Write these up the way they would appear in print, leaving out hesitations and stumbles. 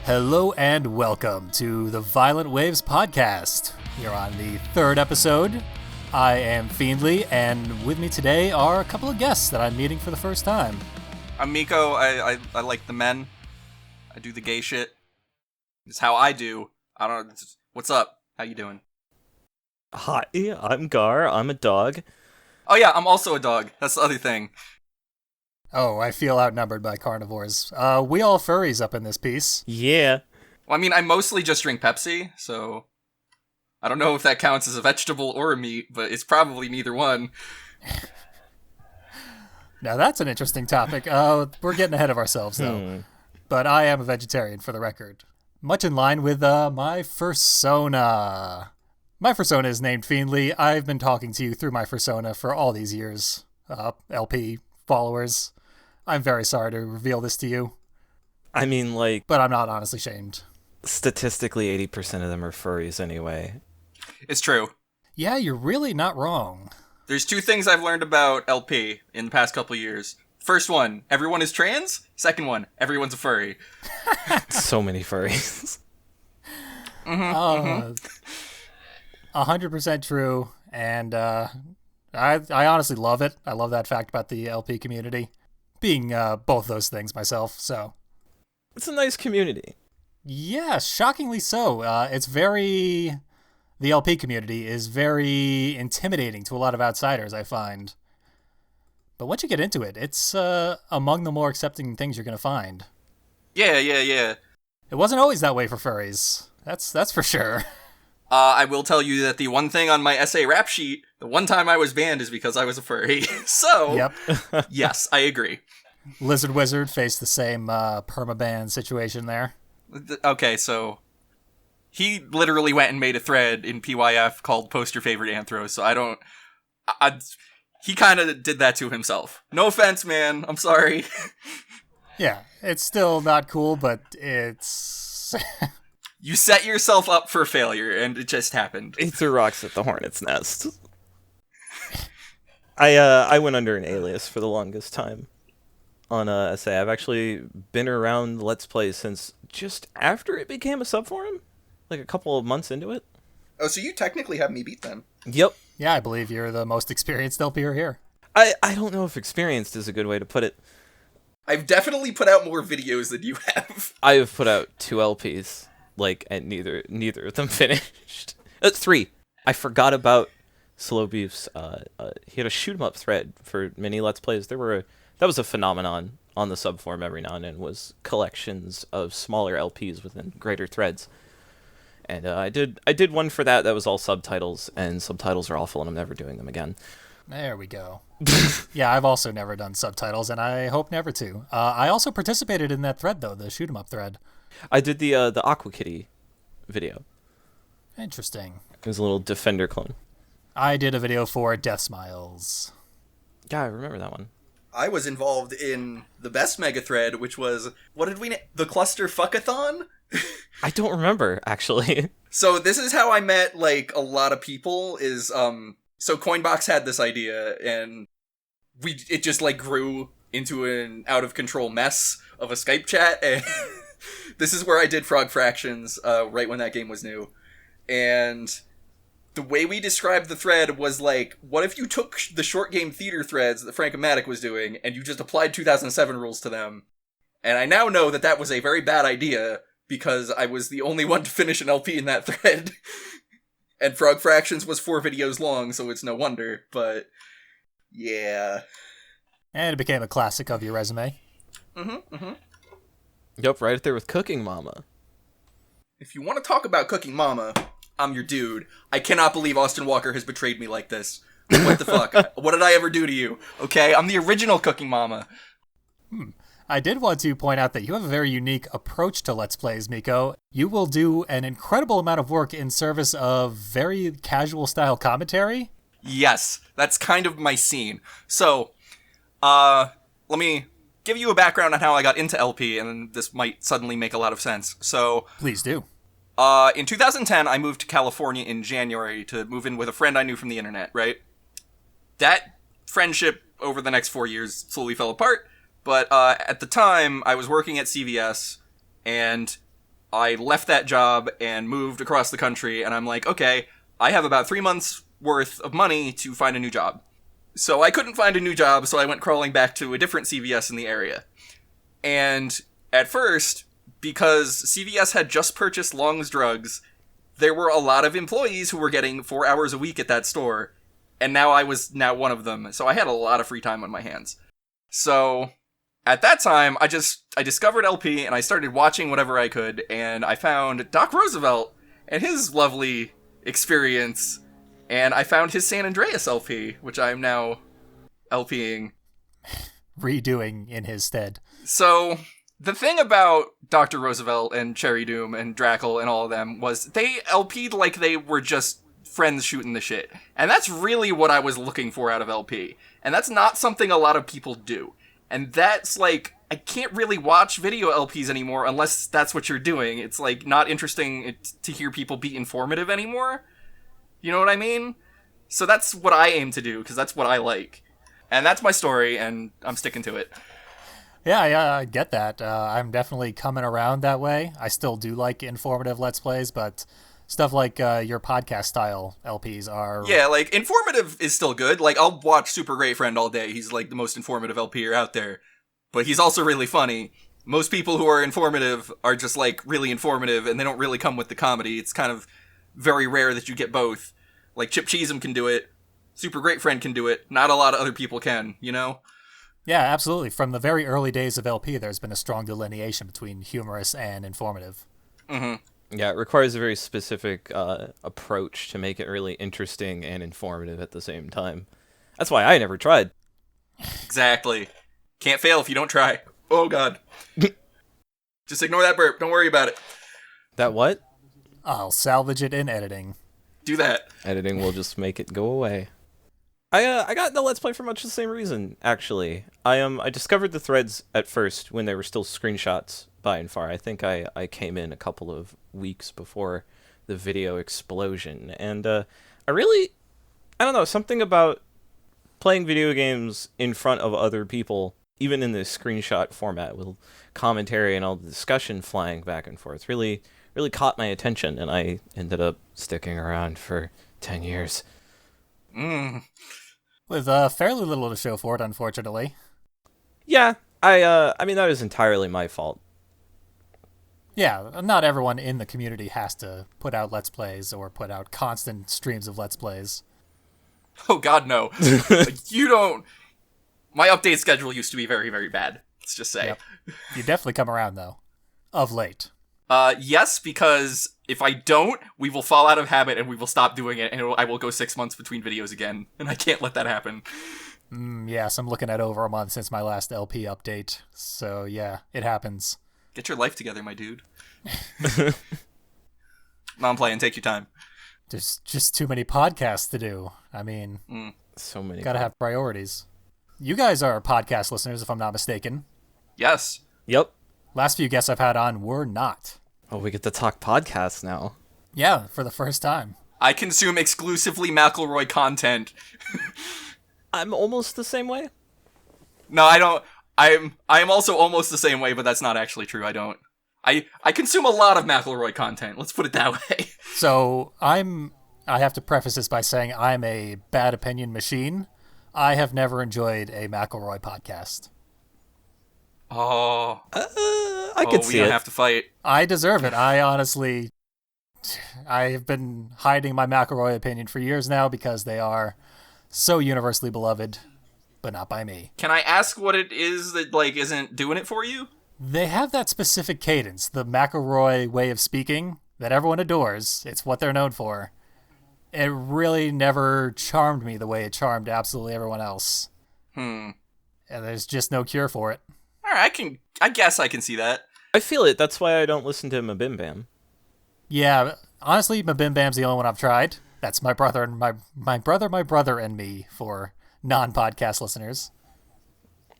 Hello and welcome to the Violent Waves podcast. You're on the third episode. I am Fiendly, and with me today are a couple of guests that I'm meeting for the first time. I'm Miko. I like the men. I do the gay shit. It's how I do. I don't know. What's up? How you doing? Hi, I'm Garr. I'm a dog. Oh yeah, I'm also a dog. That's the other thing. Oh, I feel outnumbered by carnivores. We all furries up in this piece. Yeah. Well, I mean, I mostly just drink Pepsi, so I don't know if that counts as a vegetable or a meat, but it's probably neither one. Now that's an interesting topic. We're getting ahead of ourselves, though. But I am a vegetarian, for the record. Much in line with my fursona. My fursona is named Fiendly. I've been talking to you through my fursona for all these years. LP followers. I'm very sorry to reveal this to you. I mean, but I'm not honestly shamed. Statistically, 80% of them are furries anyway. It's true. Yeah, you're really not wrong. There's two things I've learned about LP in the past couple of years. First one, everyone is trans. Second one, everyone's a furry. So many furries. 100% true, and I honestly love it. I love that fact about the LP community. Being both those things myself, so. It's a nice community. Yeah, shockingly so. The LP community is very intimidating to a lot of outsiders, I find. But once you get into it, it's among the more accepting things you're going to find. Yeah. It wasn't always that way for furries. That's for sure. I will tell you that the one thing on my essay rap sheet, the one time I was banned is because I was a furry. So, yep. Yes, I agree. Lizard Wizard faced the same permaban situation there. Okay, so he literally went and made a thread in PYF called Post Your Favorite Anthro, so he kind of did that to himself. No offense, man. I'm sorry. Yeah, it's still not cool, but it's... You set yourself up for failure, and it just happened. He threw rocks at the hornet's nest. I went under an alias for the longest time on SA. I've actually been around Let's Play since just after it became a subforum, like a couple of months into it. Oh, so you technically have me beat then. Yep. Yeah, I believe you're the most experienced LPer here. I don't know if experienced is a good way to put it. I've definitely put out more videos than you have. I have put out 2 LPs. And neither of them finished. 3. I forgot about Slow Beef's. He had a shoot 'em up thread for mini Let's Plays. That was a phenomenon on the subforum every now and then. Was collections of smaller LPs within greater threads. And I did one for that was all subtitles, and subtitles are awful, and I'm never doing them again. There we go. Yeah, I've also never done subtitles, and I hope never to. I also participated in that thread though, the shoot 'em up thread. I did the Aqua Kitty video. Interesting. It was a little Defender clone. I did a video for Death Smiles. Yeah, I remember that one. I was involved in the best mega thread, which was, what did we name? The Cluster Fuckathon? I don't remember, actually. So this is how I met, a lot of people, is, so Coinbox had this idea, and it just, grew into an out-of-control mess of a Skype chat, and... This is where I did Frog Fractions, right when that game was new. And the way we described the thread was what if you took the short game theater threads that Frank-O-Matic was doing, and you just applied 2007 rules to them? And I now know that was a very bad idea, because I was the only one to finish an LP in that thread. And Frog Fractions was 4 videos long, so it's no wonder, but... Yeah. And it became a classic of your resume. Yep, right up there with Cooking Mama. If you want to talk about Cooking Mama, I'm your dude. I cannot believe Austin Walker has betrayed me like this. What the fuck? What did I ever do to you? Okay, I'm the original Cooking Mama. I did want to point out that you have a very unique approach to Let's Plays, Miko. You will do an incredible amount of work in service of very casual style commentary. Yes, that's kind of my scene. So, let me give you a background on how I got into LP, and then this might suddenly make a lot of sense. So, please do. In 2010, I moved to California in January to move in with a friend I knew from the internet, right? That friendship over the next 4 years slowly fell apart, but at the time, I was working at CVS, and I left that job and moved across the country, and I'm like, okay, I have about 3 months worth of money to find a new job. So I couldn't find a new job, so I went crawling back to a different CVS in the area. And at first, because CVS had just purchased Long's Drugs, there were a lot of employees who were getting 4 hours a week at that store, and now I was now one of them, so I had a lot of free time on my hands. So at that time, I discovered LP, and I started watching whatever I could, and I found Doc Roosevelt and his lovely experience, and I found his San Andreas LP, which I am now LPing. Redoing in his stead. So, the thing about Dr. Roosevelt and Cherry Doom and Drackle and all of them was they LP'd like they were just friends shooting the shit. And that's really what I was looking for out of LP. And that's not something a lot of people do. And that's like, I can't really watch video LPs anymore unless that's what you're doing. It's like not interesting to hear people be informative anymore. You know what I mean? So that's what I aim to do, because that's what I like. And that's my story, and I'm sticking to it. Yeah, I get that. I'm definitely coming around that way. I still do like informative Let's Plays, but stuff like your podcast style LPs are... Yeah, like, informative is still good. Like, I'll watch Super Great Friend all day. He's, like, the most informative LPer out there. But he's also really funny. Most people who are informative are just, like, really informative, and they don't really come with the comedy. It's kind of very rare that you get both. Like, Chip Cheesem can do it. Super Great Friend can do it. Not a lot of other people can, you know? Yeah, absolutely. From the very early days of LP, there's been a strong delineation between humorous and informative. Mm-hmm. Yeah, it requires a very specific approach to make it really interesting and informative at the same time. That's why I never tried. Exactly. Can't fail if you don't try. Oh, God. Just ignore that burp. Don't worry about it. That what? I'll salvage it in editing. Do that. Editing will just make it go away. I got into Let's Play for much the same reason, actually. I discovered the threads at first when they were still screenshots by and far. I think I came in a couple of weeks before the video explosion. And I don't know, something about playing video games in front of other people, even in this screenshot format with commentary and all the discussion flying back and forth, really caught my attention, and I ended up sticking around for 10 years. With fairly little to show for it, unfortunately. Yeah, I mean, that is entirely my fault. Yeah, not everyone in the community has to put out Let's Plays or put out constant streams of Let's Plays. Oh, God, no. You don't... My update schedule used to be very, very bad. Let's just say. Yep. You definitely come around, though. Of late. Yes, because if I don't, we will fall out of habit and we will stop doing it, and I will go 6 months between videos again, and I can't let that happen. Yes, I'm looking at over a month since my last LP update, so yeah, it happens. Get your life together, my dude. No, I'm playing. Take your time. There's just too many podcasts to do. I mean, So many. gotta have priorities. You guys are podcast listeners, if I'm not mistaken. Yes. Yep. Last few guests I've had on were not. Oh, we get to talk podcasts now. Yeah, for the first time. I consume exclusively McElroy content. I'm almost the same way. No, I don't. I'm also almost the same way, but that's not actually true. I don't. I consume a lot of McElroy content. Let's put it that way. So I have to preface this by saying I'm a bad opinion machine. I have never enjoyed a McElroy podcast. Oh. I could see we don't it. have to fight. I deserve it. I have been hiding my McElroy opinion for years now because they are so universally beloved, but not by me. Can I ask what it is that, like, isn't doing it for you? They have that specific cadence, the McElroy way of speaking that everyone adores. It's what they're known for. It really never charmed me the way it charmed absolutely everyone else. And there's just no cure for it. All right, I guess I can see that. I feel it. That's why I don't listen to Mabim Bam. Yeah, honestly, Mabim Bam's the only one I've tried. That's my brother and my brother and me for non-podcast listeners.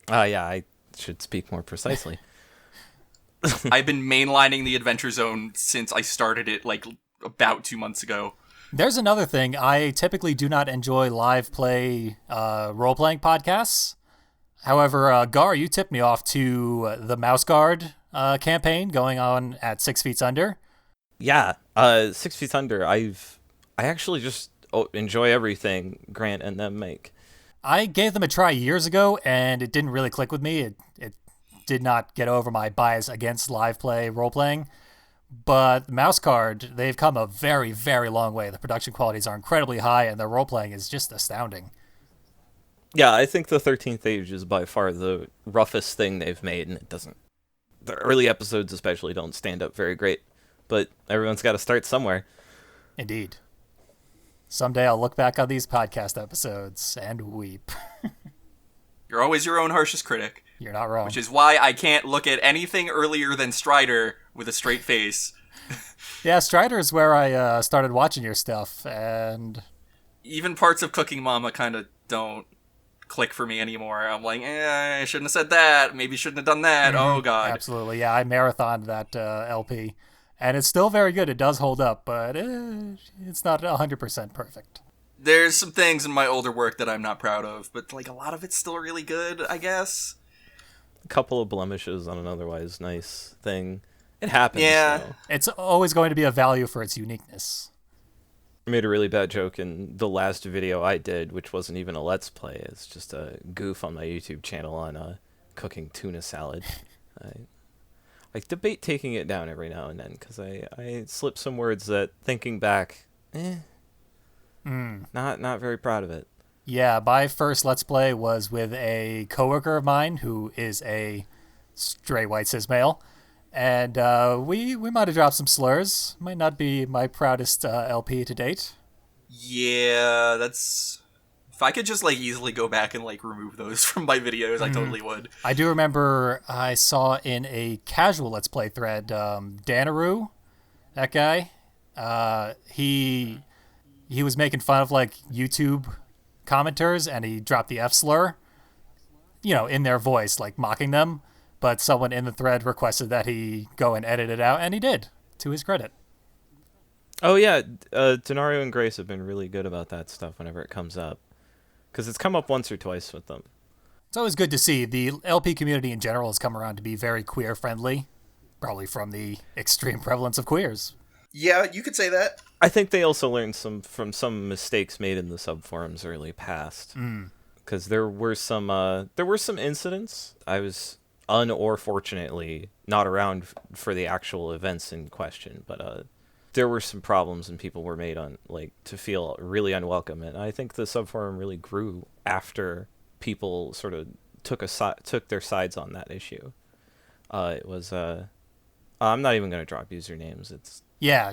Yeah, I should speak more precisely. I've been mainlining the Adventure Zone since I started it, like, about 2 months ago. There's another thing. I typically do not enjoy live play role-playing podcasts. However, Garr, you tipped me off to the Mouse Guard campaign going on at 6 Feet Under. Yeah, 6 Feet Under. I actually just enjoy everything Grant and them make. I gave them a try years ago, and it didn't really click with me. It did not get over my bias against live play role-playing. But Mouse Card, they've come a very, very long way. The production qualities are incredibly high, and their role-playing is just astounding. Yeah, I think the 13th Age is by far the roughest thing they've made, and it doesn't... The early episodes especially don't stand up very great, but everyone's got to start somewhere. Indeed. Someday I'll look back on these podcast episodes and weep. You're always your own harshest critic. You're not wrong. Which is why I can't look at anything earlier than Strider with a straight face. Yeah, Strider is where I started watching your stuff, and... Even parts of Cooking Mama kind of don't click for me anymore. I'm like, I shouldn't have said that. Maybe shouldn't have done that. Mm-hmm. Oh, God. Absolutely, yeah. I marathoned that LP, and it's still very good. It does hold up, but it's not 100% perfect. There's some things in my older work that I'm not proud of, but like a lot of it's still really good, I guess. A couple of blemishes on an otherwise nice thing. It happens. Yeah. Though. It's always going to be a value for its uniqueness. I made a really bad joke in the last video I did, which wasn't even a Let's Play. It's just a goof on my YouTube channel on cooking tuna salad. I debate taking it down every now and then, because I slip some words that, thinking back, not very proud of it. Yeah, my first Let's Play was with a coworker of mine who is a stray white cis male. And we might have dropped some slurs. Might not be my proudest LP to date. Yeah, that's... If I could just like easily go back and like remove those from my videos, I totally would. I do remember I saw in a casual Let's Play thread, Danaroo, that guy, he was making fun of like YouTube commenters, and he dropped the F slur, in their voice, like mocking them. But someone in the thread requested that he go and edit it out, and he did, to his credit. Oh, yeah. Denario and Grace have been really good about that stuff whenever it comes up. Because it's come up once or twice with them. It's always good to see. The LP community in general has come around to be very queer-friendly, probably from the extreme prevalence of queers. Yeah, you could say that. I think they also learned from some mistakes made in the subforums early past. Because there were some incidents. I was... or fortunately not around for the actual events in question, but there were some problems and people were made to feel really unwelcome, and I think the subforum really grew after people sort of took their sides on that issue. It was I'm not even going to drop usernames. It's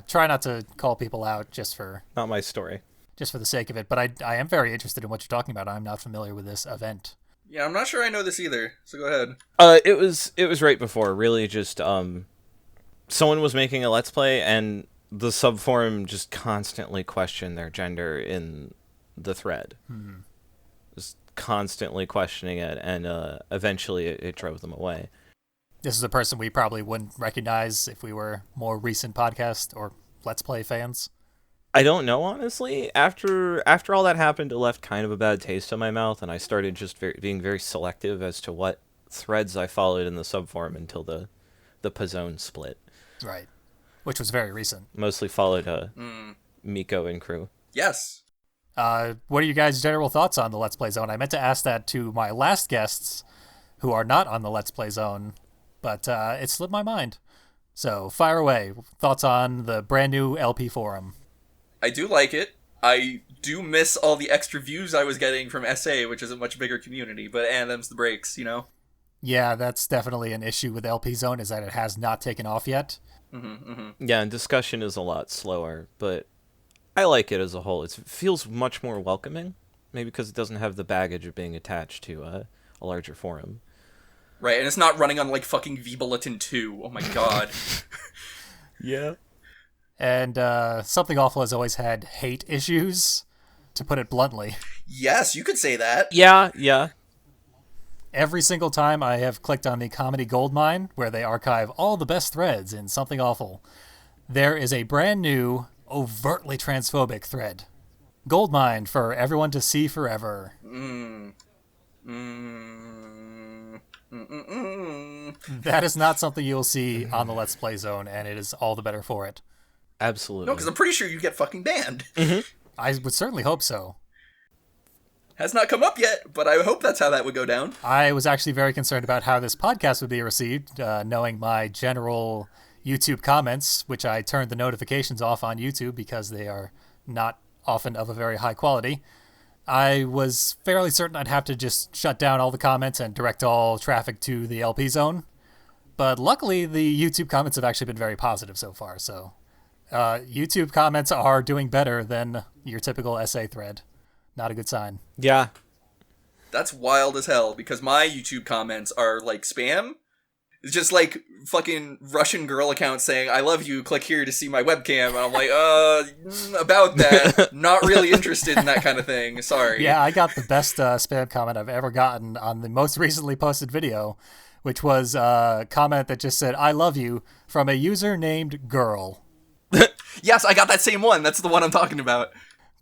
try not to call people out just for not my story, just for the sake of it. But I am very interested in what you're talking about. I'm not familiar with this event. Yeah, I'm not sure I know this either, so go ahead. It was right before, really just, someone was making a Let's Play, and the subforum just constantly questioned their gender in the thread. Just constantly questioning it, and eventually it drove them away. This is a person we probably wouldn't recognize if we were more recent podcast or Let's Play fans. I don't know, honestly. After all that happened, it left kind of a bad taste in my mouth, and I started just being very selective as to what threads I followed in the subforum until the Pizzone split. Right. Which was very recent. Mostly followed Miko and crew. Yes. What are you guys' general thoughts on the Let's Play Zone? I meant to ask that to my last guests who are not on the Let's Play Zone, but it slipped my mind. So, fire away. Thoughts on the brand new LP forum. I do like it. I do miss all the extra views I was getting from SA, which is a much bigger community, but them's the breaks, Yeah, that's definitely an issue with LP Zone, is that it has not taken off yet. Yeah, and discussion is a lot slower, but I like it as a whole. It feels much more welcoming, maybe because it doesn't have the baggage of being attached to a larger forum. Right, and it's not running on, like, fucking V-Bulletin 2. Oh my god. Yeah. And Something Awful has always had hate issues, to put it bluntly. Yes, you could say that. Yeah. Every single time I have clicked on the Comedy Goldmine, where they archive all the best threads in Something Awful, there is a brand new, overtly transphobic thread. Goldmine for everyone to see forever. That is not something you'll see on the Let's Play zone, and it is all the better for it. Absolutely. No, because I'm pretty sure you get fucking banned. I would certainly hope so. Has not come up yet, but I hope that's how that would go down. I was actually very concerned about how this podcast would be received, knowing my general YouTube comments, which I turned the notifications off on YouTube because they are not often of a very high quality. I was fairly certain I'd have to just shut down all the comments and direct all traffic to the LP zone. But luckily, the YouTube comments have actually been very positive so far, so YouTube comments are doing better than your typical SA thread. Not a good sign. Yeah. That's wild as hell, because my YouTube comments are like spam. It's just like fucking Russian girl accounts saying, I love you, click here to see my webcam. And I'm like, about that. Not really interested in that kind of thing. Sorry. Yeah, I got the best spam comment I've ever gotten on the most recently posted video, which was a comment that just said, I love you, from a user named Girl. Yes, I got that same one. That's the one I'm talking about.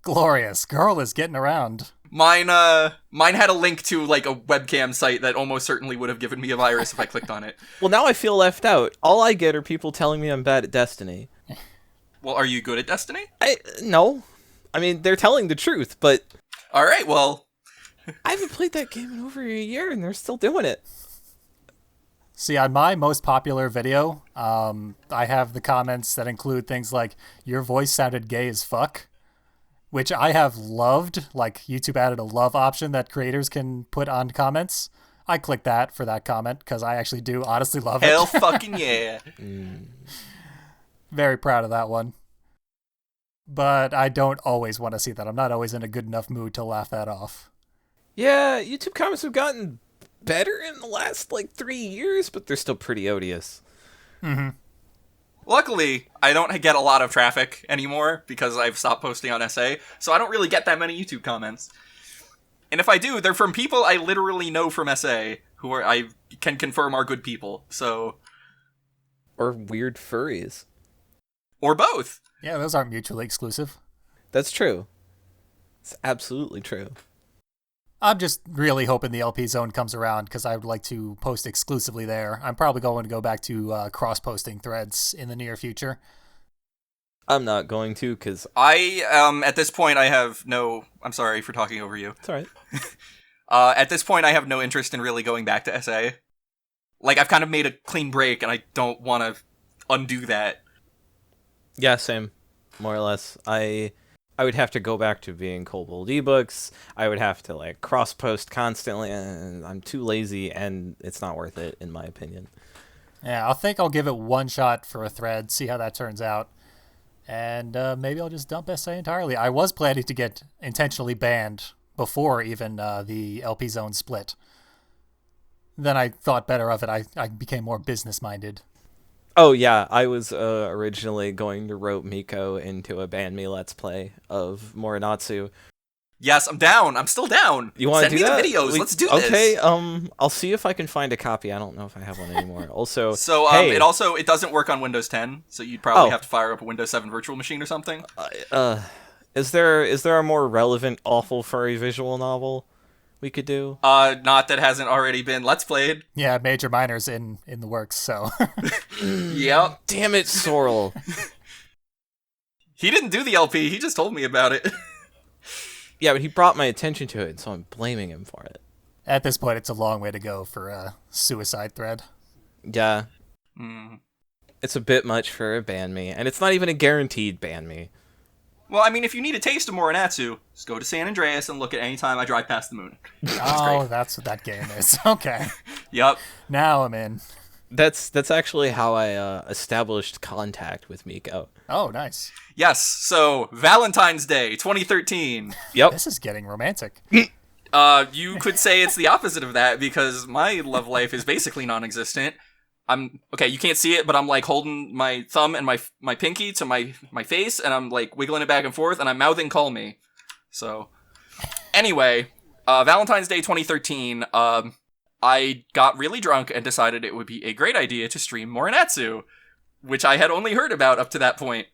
Glorious. Girl is getting around. Mine had a link to like a webcam site that almost certainly would have given me a virus if I clicked on it. Well, now I feel left out. All I get are people telling me I'm bad at Destiny. Well, are you good at Destiny? No. I mean, they're telling the truth, but... Alright, well... I haven't played that game in over a year, and they're still doing it. See, on my most popular video, I have the comments that include things like, your voice sounded gay as fuck, which I have loved. Like, YouTube added a love option that creators can put on comments. I clicked that for that comment, because I actually do honestly love it. Hell fucking yeah. Very proud of that one. But I don't always want to see that. I'm not always in a good enough mood to laugh that off. Yeah, YouTube comments have gotten better in the last, 3 years, but they're still pretty odious. Mm-hmm. Luckily, I don't get a lot of traffic anymore because I've stopped posting on SA, so I don't really get that many YouTube comments. And if I do, they're from people I literally know from SA, who I can confirm are good people, so... Or weird furries. Or both. Yeah, those aren't mutually exclusive. That's true. It's absolutely true. I'm just really hoping the LP zone comes around because I would like to post exclusively there. I'm probably going to go back to cross-posting threads in the near future. I'm not going to because... at this point, I have no... I'm sorry for talking over you. It's alright. At this point, I have no interest in really going back to SA. Like, I've kind of made a clean break, and I don't want to undo that. Yeah, same. More or less. I would have to go back to being Kobold ebooks. I would have to cross-post constantly, and I'm too lazy, and it's not worth it, in my opinion. Yeah, I think I'll give it one shot for a thread, see how that turns out, and maybe I'll just dump SA entirely. I was planning to get intentionally banned before even the LP zone split. Then I thought better of it. I became more business-minded. Oh, yeah, I was originally going to rope Miko into a Ban Me Let's Play of Morinatsu. Yes, I'm down. I'm still down. You want to do that? Send me the videos. Let's do this. Okay, I'll see if I can find a copy. I don't know if I have one anymore. Also, hey. It doesn't work on Windows 10, so you'd probably have to fire up a Windows 7 virtual machine or something. Is there a more relevant awful furry visual novel we could do? Not that hasn't already been Let's Played. Yeah, Major Minor's in the works, so... Yep. Damn it, Sorrel. He didn't do the LP, he just told me about it. Yeah, but he brought my attention to it, so I'm blaming him for it. At this point, it's a long way to go for a suicide thread. Yeah. It's a bit much for a Ban Me, and it's not even a guaranteed Ban Me. Well, I mean, if you need a taste of Morinatsu, just go to San Andreas and look at any time I drive past the moon. That's what that game is. Okay. Yep. Now I'm in. That's actually how I established contact with Miko. Oh, nice. Yes, so Valentine's Day, 2013. Yep. This is getting romantic. You could say it's the opposite of that, because my love life is basically non-existent. Okay, you can't see it, but I'm holding my thumb and my pinky to my face, and I'm wiggling it back and forth, and I'm mouthing "call me." So, anyway, Valentine's Day 2013. I got really drunk and decided it would be a great idea to stream Morinatsu, which I had only heard about up to that point.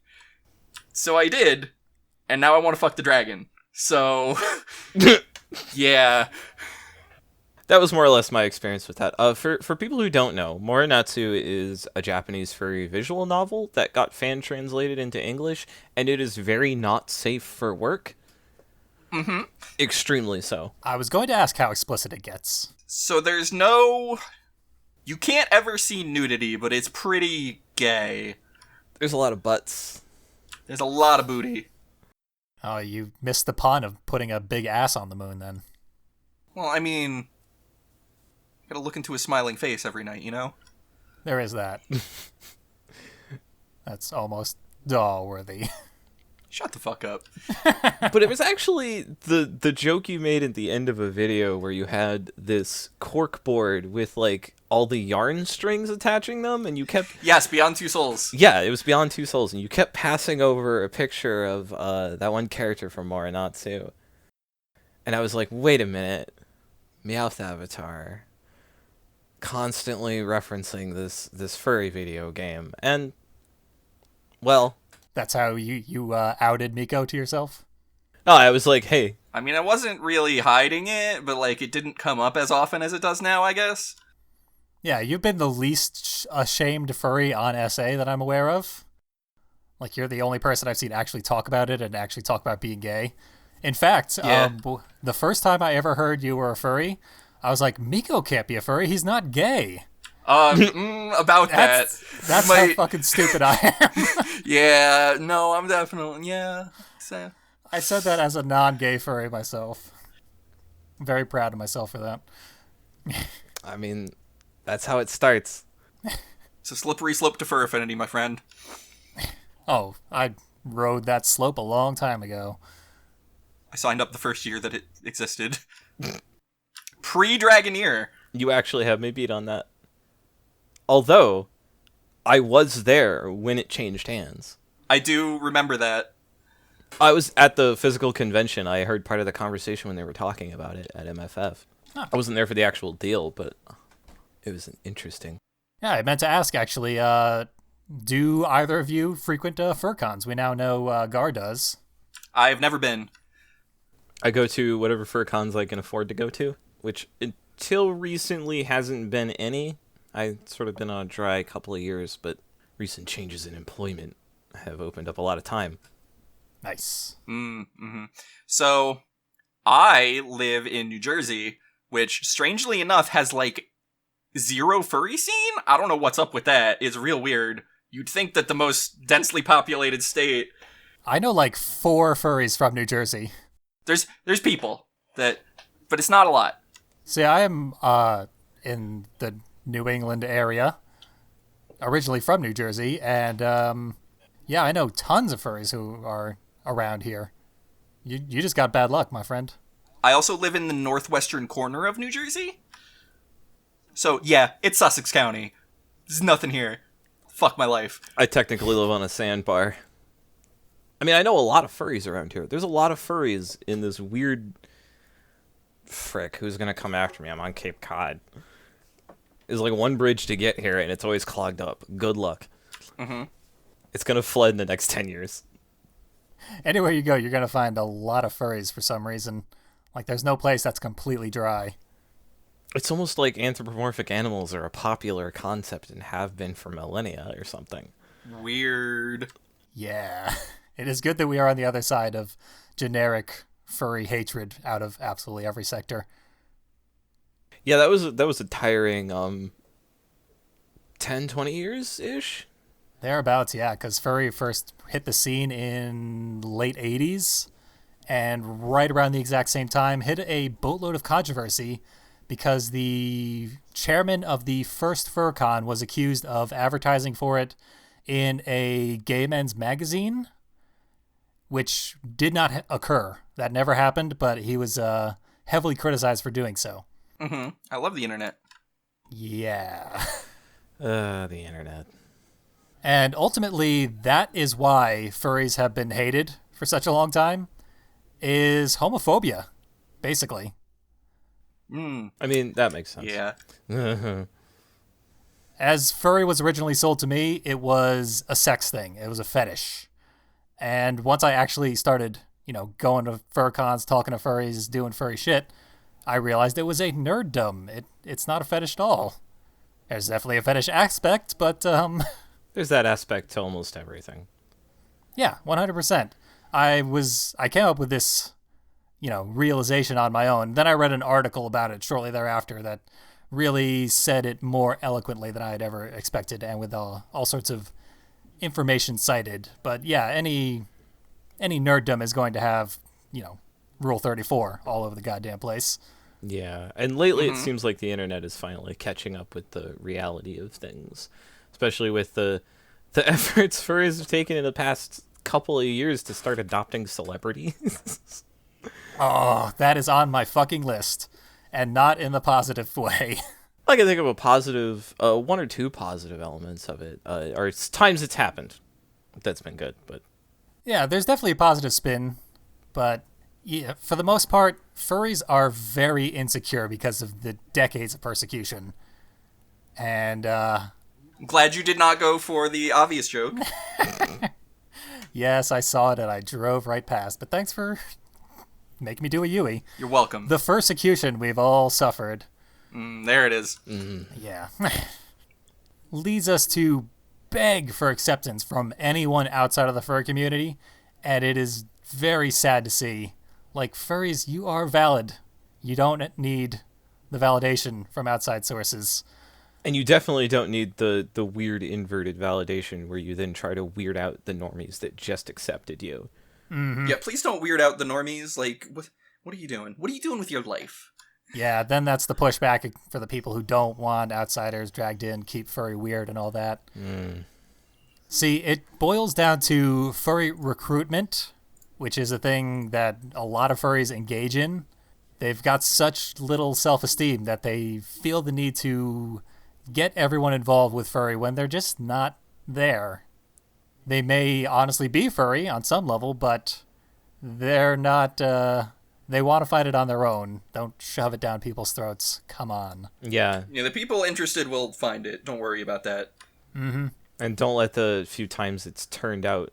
So I did, and now I want to fuck the dragon. So, yeah. that was more or less my experience with that. For people who don't know, Morinatsu is a Japanese furry visual novel that got fan translated into English, and it is very not safe for work. Mm-hmm. Extremely so. I was going to ask how explicit it gets. So there's no... You can't ever see nudity, but it's pretty gay. There's a lot of butts. There's a lot of booty. Oh, you missed the pun of putting a big ass on the moon, then. Well, I mean... Gotta look into a smiling face every night, you know? There is that. That's almost doll-worthy. Shut the fuck up. But it was actually the joke you made at the end of a video where you had this cork board with, like, all the yarn strings attaching them, and you kept... Yes, Beyond Two Souls. Yeah, it was Beyond Two Souls, and you kept passing over a picture of that one character from Morinatsu. And I was like, wait a minute. Meowth Avatar. Constantly referencing this furry video game. And, well... That's how you outed Miko to yourself? No, I was like, hey. I mean, I wasn't really hiding it, but, like, it didn't come up as often as it does now, I guess. Yeah, you've been the least ashamed furry on SA that I'm aware of. Like, you're the only person I've seen actually talk about it and actually talk about being gay. In fact, the first time I ever heard you were a furry, I was like, Miko can't be a furry, he's not gay. About that. That's how fucking stupid I am. Yeah, no, I'm definitely, yeah. So. I said that as a non-gay furry myself. I'm very proud of myself for that. I mean, that's how it starts. It's a slippery slope to fur affinity, my friend. Oh, I rode that slope a long time ago. I signed up the first year that it existed. Pre-Dragoneer. You actually have me beat on that. Although, I was there when it changed hands. I do remember that. I was at the physical convention. I heard part of the conversation when they were talking about it at MFF. Huh. I wasn't there for the actual deal, but it was interesting. Yeah, I meant to ask, actually, do either of you frequent FurCons? We now know Garr does. I've never been. I go to whatever FurCons I can afford to go to, which until recently hasn't been any. I've sort of been on a dry couple of years, but recent changes in employment have opened up a lot of time. Nice. Mm-hmm. So, I live in New Jersey, which, strangely enough, has, like, zero furry scene? I don't know what's up with that. It's real weird. You'd think that the most densely populated state... I know, like, 4 furries from New Jersey. There's people that... But it's not a lot. See, I am in the New England area, originally from New Jersey, and yeah, I know tons of furries who are around here. You just got bad luck, my friend. I also live in the northwestern corner of New Jersey. So, yeah, it's Sussex County. There's nothing here. Fuck my life. I technically live on a sandbar. I mean, I know a lot of furries around here. There's a lot of furries in this weird... Frick, who's gonna come after me? I'm on Cape Cod. There's like one bridge to get here, and it's always clogged up. Good luck. Mm-hmm. It's gonna flood in the next 10 years. Anywhere you go, you're going to find a lot of furries for some reason. Like, there's no place that's completely dry. It's almost like anthropomorphic animals are a popular concept and have been for millennia or something. Weird. Yeah. It is good that we are on the other side of generic furry hatred out of absolutely every sector. Yeah, that was a tiring 10, 20 years-ish? Thereabouts, yeah, because furry first hit the scene in late 80s, and right around the exact same time hit a boatload of controversy because the chairman of the first FurCon was accused of advertising for it in a gay men's magazine, which did not occur. That never happened, but he was heavily criticized for doing so. Mm-hmm. I love the internet. Yeah. The internet. And ultimately, that is why furries have been hated for such a long time, is homophobia, basically. I mean, that makes sense. Yeah. As furry was originally sold to me, it was a sex thing. It was a fetish. And once I actually started, going to FurCons, talking to furries, doing furry shit, I realized it was a nerddom. It's not a fetish at all. There's definitely a fetish aspect, but There's that aspect to almost everything. yeah, 100%. I came up with this, realization on my own. Then I read an article about it shortly thereafter that really said it more eloquently than I had ever expected, and with all sorts of information cited. But yeah, any nerddom is going to have, Rule 34 all over the goddamn place. Yeah, and lately it seems like the internet is finally catching up with the reality of things, especially with the efforts furries have taken in the past couple of years to start adopting celebrities. Oh, that is on my fucking list, and not in the positive way. I can think of one or two positive elements of it. Or it's times it's happened. That's been good, but Yeah, there's definitely a positive spin, but yeah, for the most part, furries are very insecure because of the decades of persecution. And, Glad you did not go for the obvious joke. yes, I saw it and I drove right past, but thanks for making me do a Yui. You're welcome. The persecution we've all suffered. There it is. Yeah. Leads us to beg for acceptance from anyone outside of the furry community, and it is very sad to see. Like, furries, you are valid. You don't need the validation from outside sources. and you definitely don't need the weird inverted validation where you then try to weird out the normies that just accepted you. Mm-hmm. Yeah, please don't weird out the normies. Like, what are you doing? What are you doing with your life? Yeah, then that's the pushback for the people who don't want outsiders dragged in, keep furry weird and all that. See, it boils down to furry recruitment, which is a thing that a lot of furries engage in. They've got such little self-esteem that they feel the need to get everyone involved with furry when they're just not there. They may honestly be furry on some level, but they're not... They want to fight it on their own. Don't shove it down people's throats. Come on. Yeah. Yeah, the people interested will find it. Don't worry about that. Mm-hmm. And don't let the few times it's turned out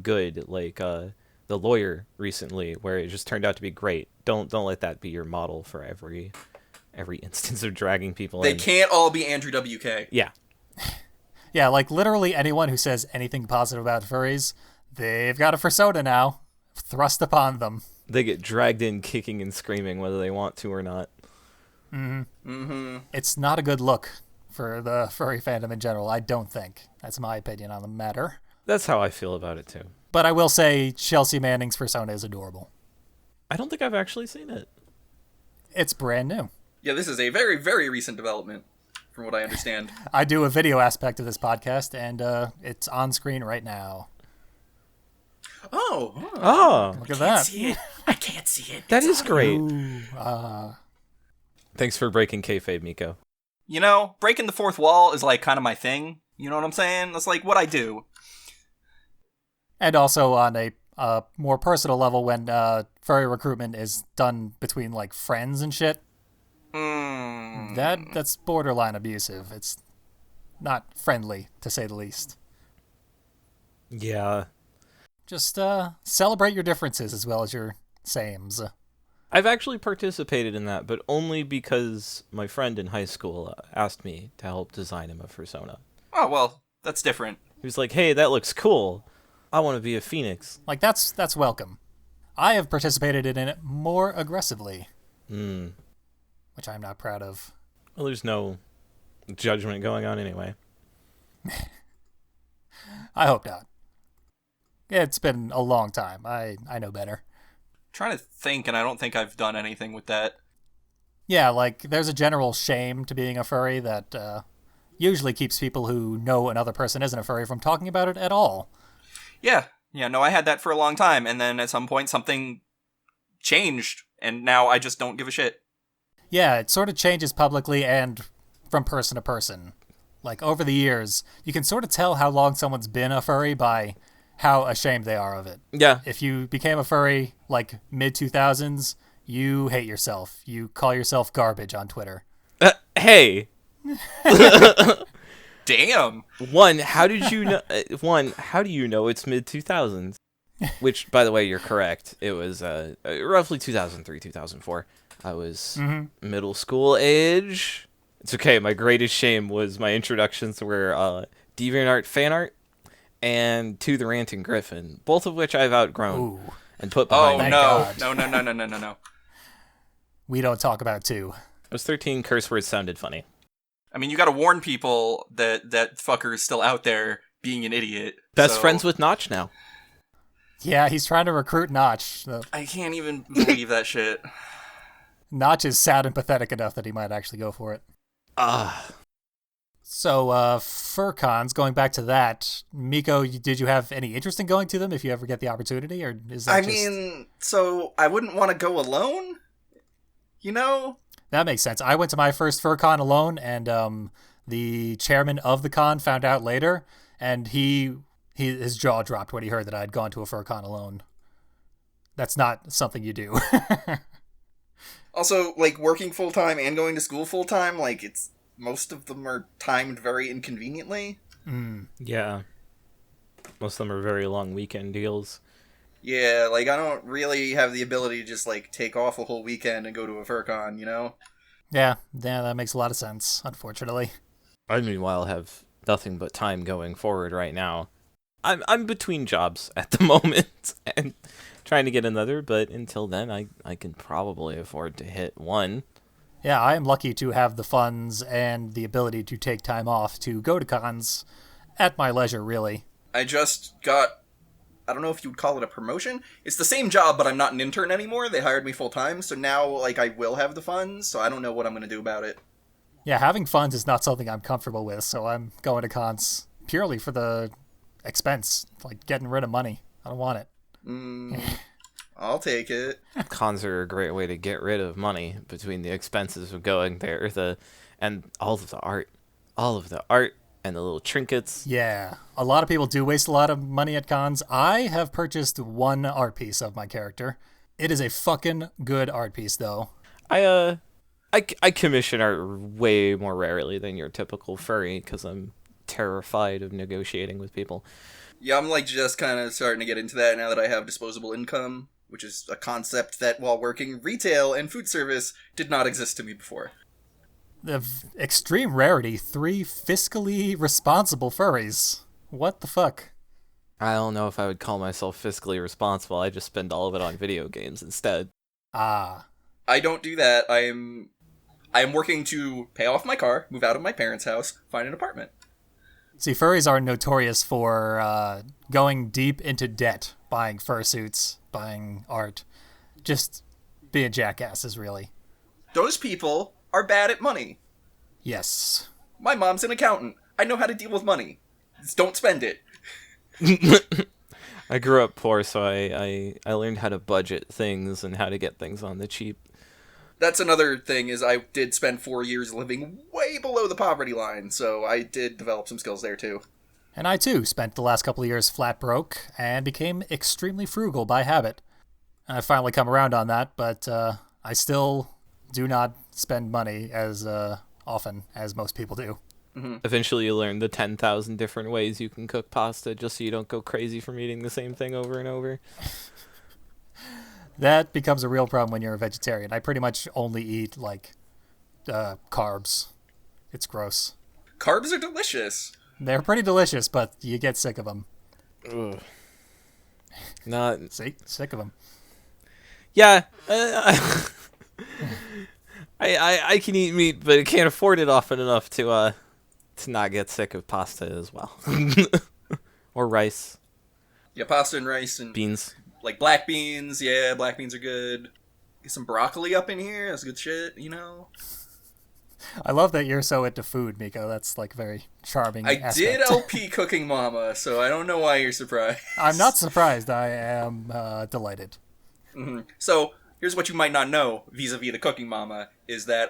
good, like the lawyer recently, where it just turned out to be great. Don't let that be your model for every instance of dragging people in. They can't all be Andrew WK. Yeah. Yeah, like literally anyone who says anything positive about furries, they've got a persona now thrust upon them. They get dragged in kicking and screaming whether they want to or not. Mm-hmm. Mm-hmm. It's not a good look for the furry fandom in general, I don't think. That's my opinion on the matter. That's how I feel about it too. But I will say Chelsea Manning's persona is adorable. I don't think I've actually seen it. It's brand new. Yeah, this is a very, very recent development, from what I understand. I do a video aspect of this podcast, and it's on screen right now. Oh. Look at that. See it. I can't see it. That is great. Ooh, Thanks for breaking kayfabe, Miko. You know, breaking the fourth wall is like kind of my thing. You know what I'm saying? That's like what I do. and also on a more personal level, when furry recruitment is done between like friends and shit, that's borderline abusive. It's not friendly, to say the least. Yeah. Just celebrate your differences as well as your sames. I've actually participated in that, but only because my friend in high school asked me to help design him a persona. Oh, well, that's different. He was like, hey, that looks cool. I want to be a phoenix. Like, that's welcome. I have participated in it more aggressively, which I'm not proud of. Well, there's no judgment going on anyway. I hope not. It's been a long time. I know better. Trying to think, and I don't think I've done anything with that. Yeah, like, there's a general shame to being a furry that usually keeps people who know another person isn't a furry from talking about it at all. Yeah, no, I had that for a long time, and then at some point something changed, and now I just don't give a shit. Yeah, it sort of changes publicly and from person to person. Like, over the years, you can sort of tell how long someone's been a furry by how ashamed they are of it. Yeah. If you became a furry, like, mid-2000s, you hate yourself. You call yourself garbage on Twitter. Hey! Damn! How do you know it's mid-2000s? Which, by the way, you're correct. It was roughly 2003, 2004. I was middle school age. It's okay. My greatest shame was my introductions were DeviantArt fan art and To the Ranting Griffin, both of which I've outgrown and put behind me. No. We don't talk about 2. I was 13. Curse words sounded funny. I mean, you gotta warn people that fucker is still out there being an idiot. Best friends with Notch now. Yeah, he's trying to recruit Notch. I can't even believe that shit. Notch is sad and pathetic enough that he might actually go for it. So, FurCons, going back to that, Miko, did you have any interest in going to them if you ever get the opportunity, or is that so I wouldn't want to go alone, you know? That makes sense. I went to my first FurCon alone, and the chairman of the con found out later, and his jaw dropped when he heard that I had gone to a FurCon alone. That's not something you do. Also, like, working full-time and going to school full-time, like, most of them are timed very inconveniently. Yeah. Most of them are very long weekend deals. Yeah, like, I don't really have the ability to just, like, take off a whole weekend and go to a FurCon, you know? Yeah, that makes a lot of sense, unfortunately. I, meanwhile, have nothing but time going forward right now. I'm between jobs at the moment and trying to get another, but until then, I can probably afford to hit one. Yeah, I am lucky to have the funds and the ability to take time off to go to cons at my leisure, really. I just got, I don't know if you would call it a promotion. It's the same job, but I'm not an intern anymore. They hired me full-time, so now, like, I will have the funds, so I don't know what I'm going to do about it. Yeah, having funds is not something I'm comfortable with, so I'm going to cons purely for the expense, like getting rid of money. I don't want it. I'll take it. Cons are a great way to get rid of money between the expenses of going there, and all of the art and the little trinkets. Yeah, a lot of people do waste a lot of money at cons. I have purchased one art piece of my character. It is a fucking good art piece, though. I commission art way more rarely than your typical furry because I'm terrified of negotiating with people. Yeah, I'm like just kind of starting to get into that now that I have disposable income, which is a concept that while working retail and food service did not exist to me before. The extreme rarity, 3 fiscally responsible furries. What the fuck? I don't know if I would call myself fiscally responsible. I just spend all of it on video games instead. Ah. I don't do that. I am working to pay off my car, move out of my parents' house, find an apartment. See, furries are notorious for going deep into debt, buying fursuits, buying art, just being jackasses, really. Those people are bad at money. Yes. My mom's an accountant. I know how to deal with money. Just don't spend it. I grew up poor, so I learned how to budget things and how to get things on the cheap. That's another thing, is I did spend 4 years living way below the poverty line, so I did develop some skills there too. And I, too, spent the last couple of years flat broke and became extremely frugal by habit. I finally come around on that, but I still do not spend money as often as most people do. Mm-hmm. Eventually you learn the 10,000 different ways you can cook pasta just so you don't go crazy from eating the same thing over and over. That becomes a real problem when you're a vegetarian. I pretty much only eat, like, carbs. It's gross. Carbs are delicious. They're pretty delicious, but you get sick of them. Ugh. Not sick of them. Yeah. I can eat meat, but I can't afford it often enough to not get sick of pasta as well. Or rice. Yeah, pasta and rice and beans. Like black beans. Yeah, black beans are good. Get some broccoli up in here. That's good shit, you know? I love that you're so into food, Miko. That's like very charming. I did LP Cooking Mama, so I don't know why you're surprised. I'm not surprised. I am delighted. Mm-hmm. So here's what you might not know vis-a-vis the Cooking Mama is that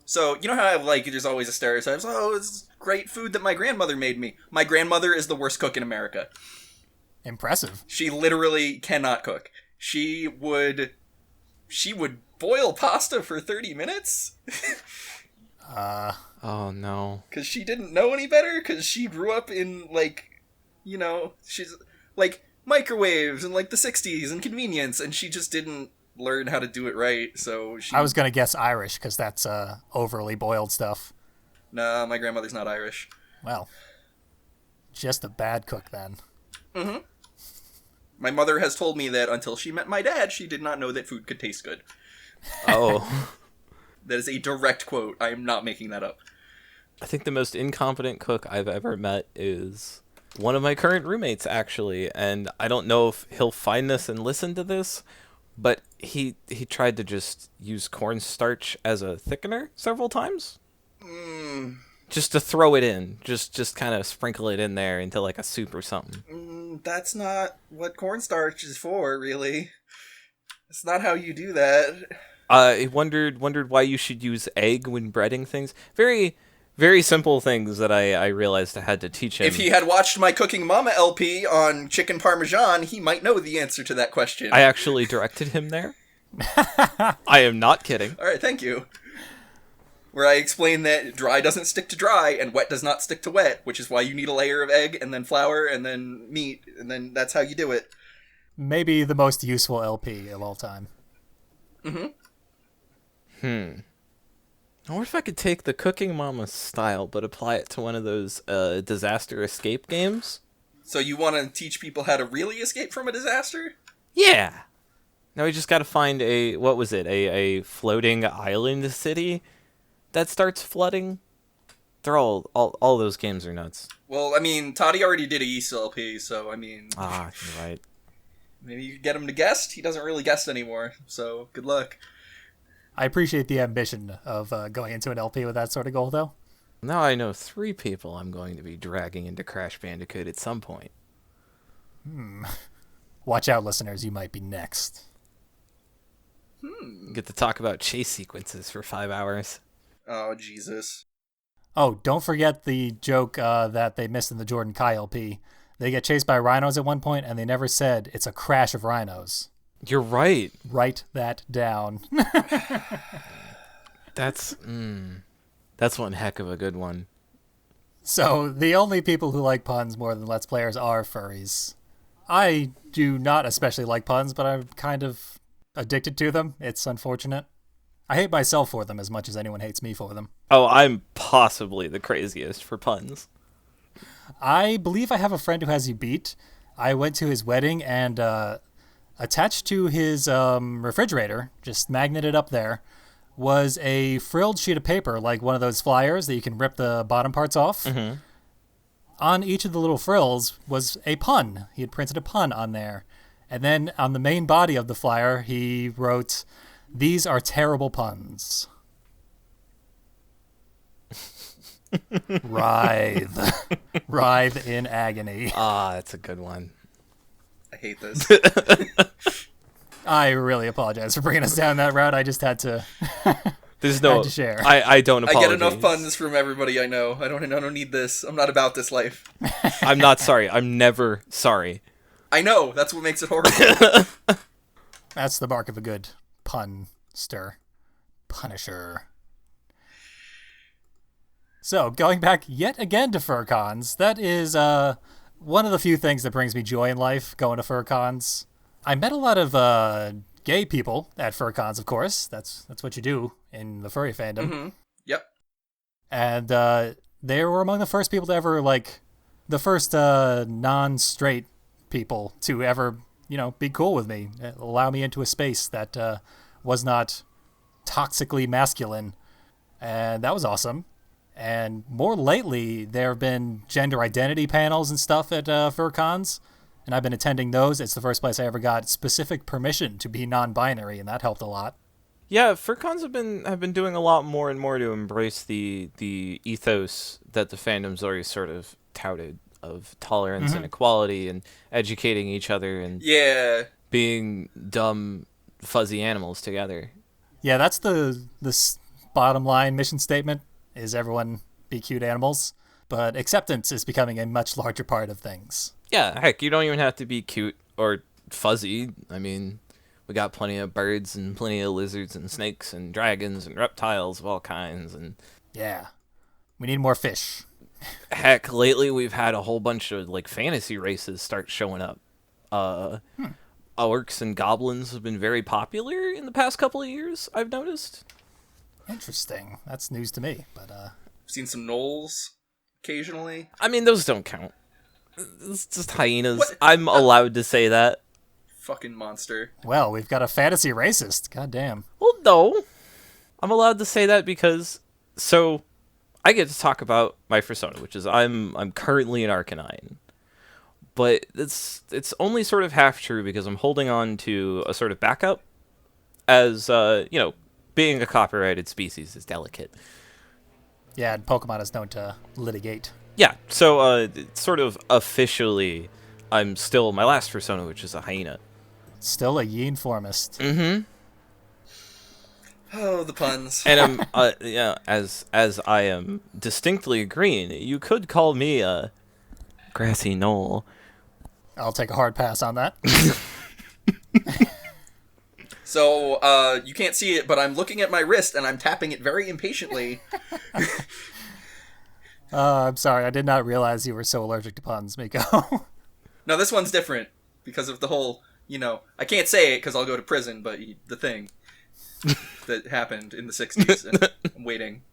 so you know how like there's always a stereotype. Oh, it's great food that my grandmother made me. My grandmother is the worst cook in America. Impressive. She literally cannot cook. She would boil pasta for 30 minutes. Oh no. Because she didn't know any better, because she grew up in, like, she's, like, microwaves and, like, the 60s and convenience, and she just didn't learn how to do it right. So I was gonna guess Irish because that's overly boiled stuff. Nah, my grandmother's not Irish. Well, just a bad cook then. Mm-hmm. My mother has told me that until she met my dad, she did not know that food could taste good. Oh. That is a direct quote. I am not making that up. I think the most incompetent cook I've ever met is one of my current roommates, actually. And I don't know if he'll find this and listen to this, but he tried to just use cornstarch as a thickener several times. Just to throw it in. Just kind of sprinkle it in there into like a soup or something. That's not what cornstarch is for, really. It's not how you do that. I wondered why you should use egg when breading things. Very, very simple things that I realized I had to teach him. If he had watched my Cooking Mama LP on chicken parmesan, he might know the answer to that question. I actually directed him there. I am not kidding. All right, thank you. Where I explain that dry doesn't stick to dry and wet does not stick to wet, which is why you need a layer of egg and then flour and then meat, and then that's how you do it. Maybe the most useful LP of all time. Mm-hmm. I wonder if I could take the Cooking Mama style, but apply it to one of those disaster escape games. So you want to teach people how to really escape from a disaster? Yeah. Now we just got to find a floating island city that starts flooding. They're all those games are nuts. Well, I mean, Toddy already did a Yeast LP, so I mean... Ah, you're right. Maybe you could get him to guest? He doesn't really guest anymore, so good luck. I appreciate the ambition of going into an LP with that sort of goal, though. Now I know 3 people I'm going to be dragging into Crash Bandicoot at some point. Watch out, listeners. You might be next. Get to talk about chase sequences for 5 hours. Oh, Jesus. Oh, don't forget the joke that they missed in the Jordan Kai LP. They get chased by rhinos at one point, and they never said it's a crash of rhinos. You're right. Write that down. That's one heck of a good one. So, the only people who like puns more than Let's Players are furries. I do not especially like puns, but I'm kind of addicted to them. It's unfortunate. I hate myself for them as much as anyone hates me for them. Oh, I'm possibly the craziest for puns. I believe I have a friend who has you beat. I went to his wedding and attached to his refrigerator, just magneted up there, was a frilled sheet of paper, like one of those flyers that you can rip the bottom parts off. Mm-hmm. On each of the little frills was a pun. He had printed a pun on there. And then on the main body of the flyer, he wrote, "These are terrible puns." Writhe. Writhe in agony. Ah, that's a good one. I hate this. I really apologize for bringing us down that route. I just had to. There's no. Had to share. I don't apologize. I get enough puns from everybody I know. I don't need this. I'm not about this life. I'm not sorry. I'm never sorry. I know. That's what makes it horrible. That's the mark of a good punster. Punisher. So, going back yet again to FurCons, that is one of the few things that brings me joy in life, going to FurCons. I met a lot of gay people at FurCons, of course. That's what you do in the furry fandom. Mm-hmm. Yep. And they were among the first people to ever, the first non-straight people to ever, be cool with me, allow me into a space that was not toxically masculine. And that was awesome. And more lately, there have been gender identity panels and stuff at FurCons, and I've been attending those. It's the first place I ever got specific permission to be non-binary, and that helped a lot. Yeah, FurCons have been doing a lot more and more to embrace the ethos that the fandom's already sort of touted of tolerance and equality and educating each other and being dumb, fuzzy animals together. Yeah, that's the bottom line mission statement. Is everyone be cute animals? But acceptance is becoming a much larger part of things. Yeah, heck, you don't even have to be cute or fuzzy. I mean, we got plenty of birds and plenty of lizards and snakes and dragons and reptiles of all kinds. And yeah, we need more fish. Heck, lately we've had a whole bunch of fantasy races start showing up. orcs and goblins have been very popular in the past couple of years, I've noticed. Interesting. That's news to me, but I've seen some gnolls occasionally. I mean, those don't count. It's just hyenas. What? I'm allowed to say that. Fucking monster. well, we've got a fantasy racist. God damn. Well, no. I'm allowed to say that because... So, I get to talk about my persona, which is I'm currently an Arcanine. But it's only sort of half true because I'm holding on to a sort of backup. As, being a copyrighted species is delicate. Yeah, and Pokemon is known to litigate. Yeah, so sort of officially, I'm still my last persona, which is a hyena. Still a Yeenformist. Mm-hmm. Oh, the puns. And I'm, as I am distinctly green, you could call me a grassy knoll. I'll take a hard pass on that. So, you can't see it, but I'm looking at my wrist and I'm tapping it very impatiently. I'm sorry, I did not realize you were so allergic to puns, Miko. No, this one's different because of the whole, I can't say it because I'll go to prison, but the thing that happened in the 60s, and I'm waiting.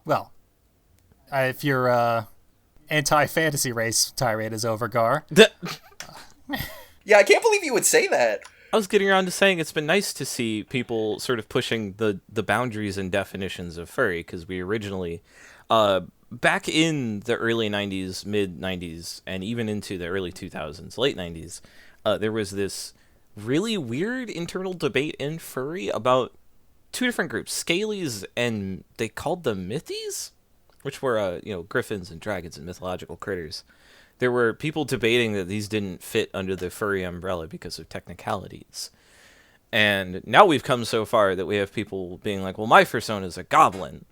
Well, if your anti-fantasy race tirade is over, Garr. Yeah, I can't believe you would say that. I was getting around to saying it's been nice to see people sort of pushing the boundaries and definitions of furry, because we originally, back in the early 90s, mid 90s, and even into the early 2000s, late 90s, there was this really weird internal debate in furry about two different groups, Scalies and they called them Mythies, which were, griffins and dragons and mythological critters. There were people debating that these didn't fit under the furry umbrella because of technicalities. And now we've come so far that we have people being like, well, my persona is a goblin.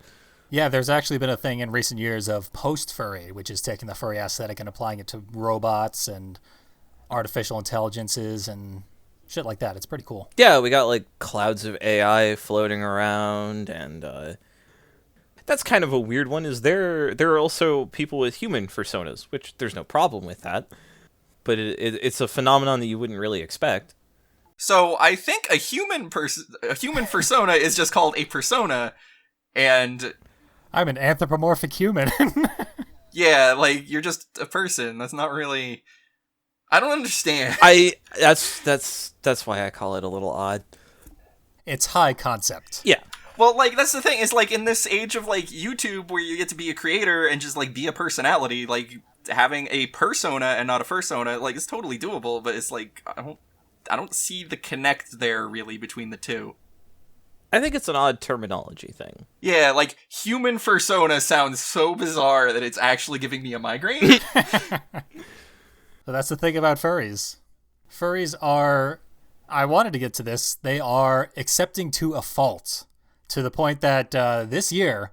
Yeah, there's actually been a thing in recent years of post-furry, which is taking the furry aesthetic and applying it to robots and artificial intelligences and shit like that. It's pretty cool. Yeah, we got like clouds of AI floating around, and that's kind of a weird one. Is there are also people with human personas, which there's no problem with that, but it's a phenomenon that you wouldn't really expect. So I think a human persona is just called a persona, and I'm an anthropomorphic human. yeah, like you're just a person. That's not really. I don't understand. That's why I call it a little odd. It's high concept. Yeah. Well, like, that's the thing, is, like, in this age of, like, YouTube, where you get to be a creator and just, like, be a personality, like, having a persona and not a fursona, like, it's totally doable, but it's, like, I don't see the connect there, really, between the two. I think it's an odd terminology thing. Yeah, like, human fursona sounds so bizarre that it's actually giving me a migraine. So that's the thing about furries. Furries are, I wanted to get to this, they are accepting to a fault. To the point that this year,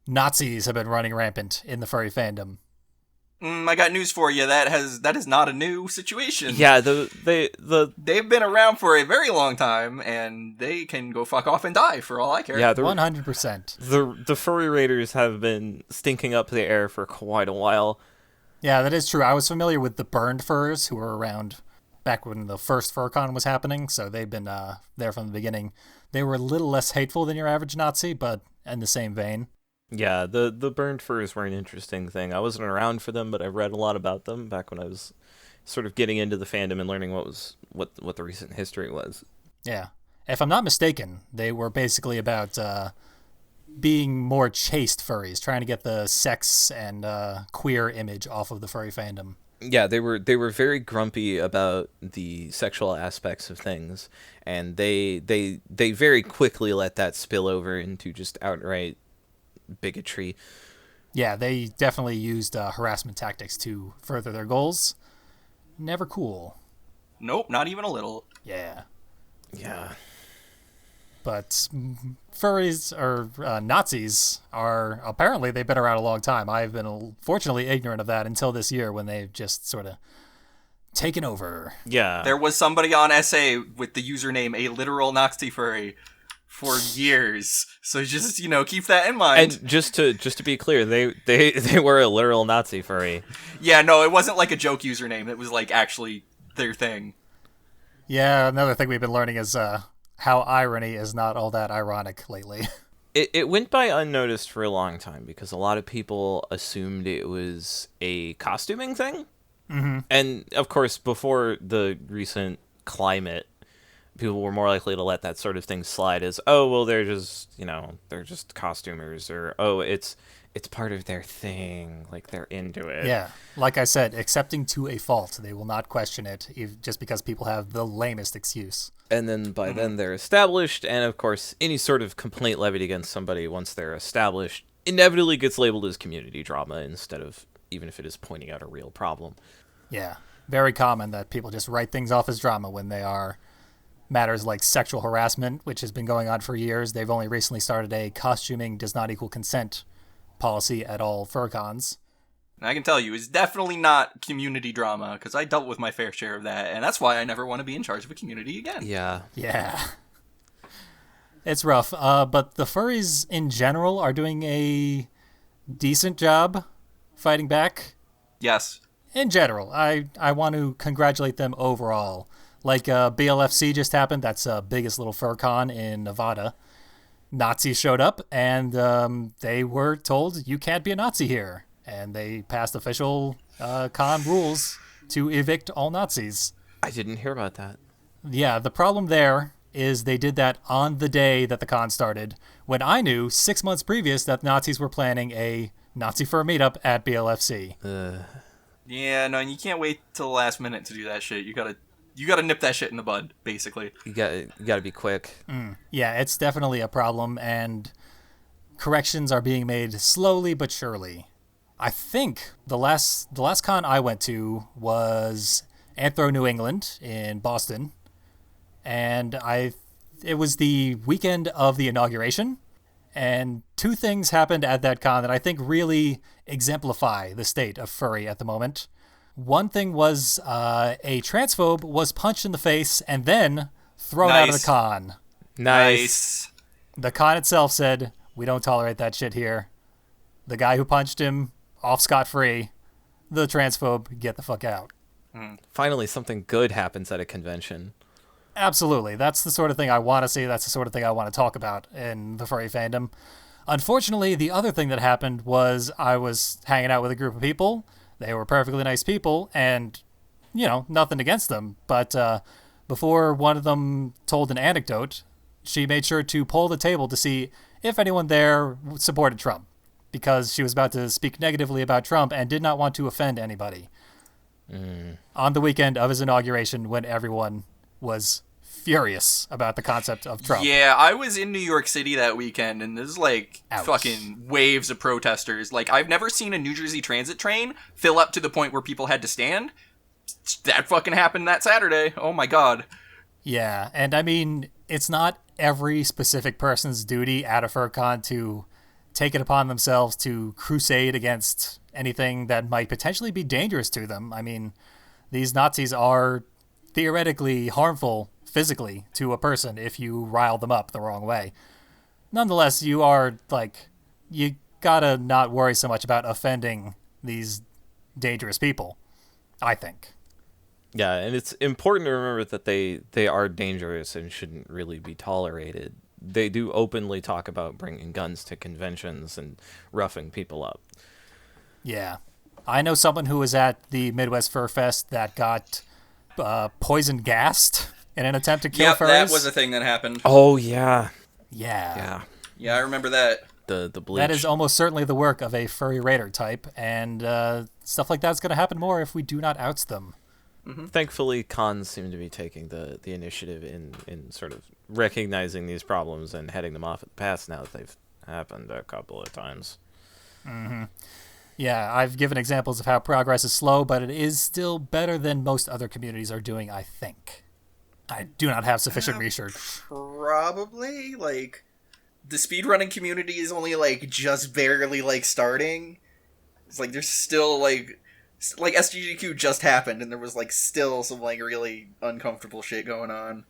Nazis have been running rampant in the furry fandom. I got news for you. That is not a new situation. Yeah, they've been around for a very long time, and they can go fuck off and die for all I care. Yeah, 100%. The furry raiders have been stinking up the air for quite a while. Yeah, that is true. I was familiar with the burned furs who were around back when the first FurCon was happening, so they've been there from the beginning. They were a little less hateful than your average Nazi, but in the same vein. Yeah, the burned furs were an interesting thing. I wasn't around for them, but I read a lot about them back when I was sort of getting into the fandom and learning what the recent history was. Yeah. If I'm not mistaken, they were basically about being more chaste furries, trying to get the sex and queer image off of the furry fandom. Yeah, they were very grumpy about the sexual aspects of things, and they very quickly let that spill over into just outright bigotry. Yeah, they definitely used harassment tactics to further their goals. Never cool. Nope, not even a little. Yeah. Yeah. But furries, or Nazis, are, apparently they've been around a long time. I've been fortunately ignorant of that until this year when they've just sort of taken over. Yeah. There was somebody on SA with the username a literal Nazi furry for years. So just, keep that in mind. And just to be clear, they were a literal Nazi furry. Yeah, no, it wasn't like a joke username. It was like actually their thing. Yeah, another thing we've been learning is how irony is not all that ironic lately. It went by unnoticed for a long time because a lot of people assumed it was a costuming thing. Mm-hmm. And, of course, before the recent climate, people were more likely to let that sort of thing slide as, oh, well, they're just costumers, or, oh, it's part of their thing, like they're into it. Yeah, like I said, accepting to a fault. They will not question it just because people have the lamest excuse. And then by then they're established, and of course, any sort of complaint levied against somebody once they're established inevitably gets labeled as community drama instead of, even if it is pointing out a real problem. Yeah, very common that people just write things off as drama when they are matters like sexual harassment, which has been going on for years. They've only recently started a costuming does not equal consent policy at all furcons. And I can tell you, it's definitely not community drama, because I dealt with my fair share of that, and that's why I never want to be in charge of a community again. Yeah. Yeah. It's rough, but the furries in general are doing a decent job fighting back. Yes. In general, I want to congratulate them overall. Like BLFC just happened, that's the biggest little fur con in Nevada. Nazis showed up, and they were told, you can't be a Nazi here. And they passed official con rules to evict all Nazis. I didn't hear about that. Yeah, the problem there is they did that on the day that the con started, when I knew 6 months previous that Nazis were planning a Nazi fur meetup at BLFC. Yeah, no, you can't wait till the last minute to do that shit. You gotta nip that shit in the bud, basically. You gotta be quick. Yeah, it's definitely a problem, and corrections are being made slowly but surely. I think the last con I went to was Anthro New England in Boston, and it was the weekend of the inauguration, and two things happened at that con that I think really exemplify the state of furry at the moment. One thing was a transphobe was punched in the face and then thrown out of the con. Nice. The con itself said, we don't tolerate that shit here. The guy who punched him, off scot-free. The transphobe, get the fuck out. Finally, something good happens at a convention. Absolutely. That's the sort of thing I want to see. That's the sort of thing I want to talk about in the furry fandom. Unfortunately, the other thing that happened was I was hanging out with a group of people. They were perfectly nice people, and, nothing against them. But before one of them told an anecdote, she made sure to poll the table to see if anyone there supported Trump, because she was about to speak negatively about Trump and did not want to offend anybody. On the weekend of his inauguration, when everyone was furious about the concept of Trump. Yeah, I was in New York City that weekend, and there's Ouch. fucking waves of protesters. Like, I've never seen a New Jersey Transit train fill up to the point where people had to stand. That fucking happened that Saturday. Oh my god. Yeah, and I mean, it's not every specific person's duty at a FurCon to take it upon themselves to crusade against anything that might potentially be dangerous to them. I mean, these Nazis are theoretically harmful physically to a person if you rile them up the wrong way. Nonetheless, you gotta not worry so much about offending these dangerous people, I think. Yeah, and it's important to remember that they are dangerous and shouldn't really be tolerated. They do openly talk about bringing guns to conventions and roughing people up. Yeah. I know someone who was at the Midwest Fur Fest that got poison gassed in an attempt to kill furries. That was a thing that happened. Oh, yeah. Yeah. Yeah, I remember that. The bleach. That is almost certainly the work of a furry raider type, and stuff like that's going to happen more if we do not oust them. Mm-hmm. Thankfully, cons seem to be taking the initiative in sort of recognizing these problems and heading them off at the pass now that they've happened a couple of times. Mm-hmm. Yeah, I've given examples of how progress is slow, but it is still better than most other communities are doing, I think. I do not have sufficient research. Probably, the speedrunning community is only, just barely, starting. It's there's still, SGGQ just happened, and there was, still some, really uncomfortable shit going on.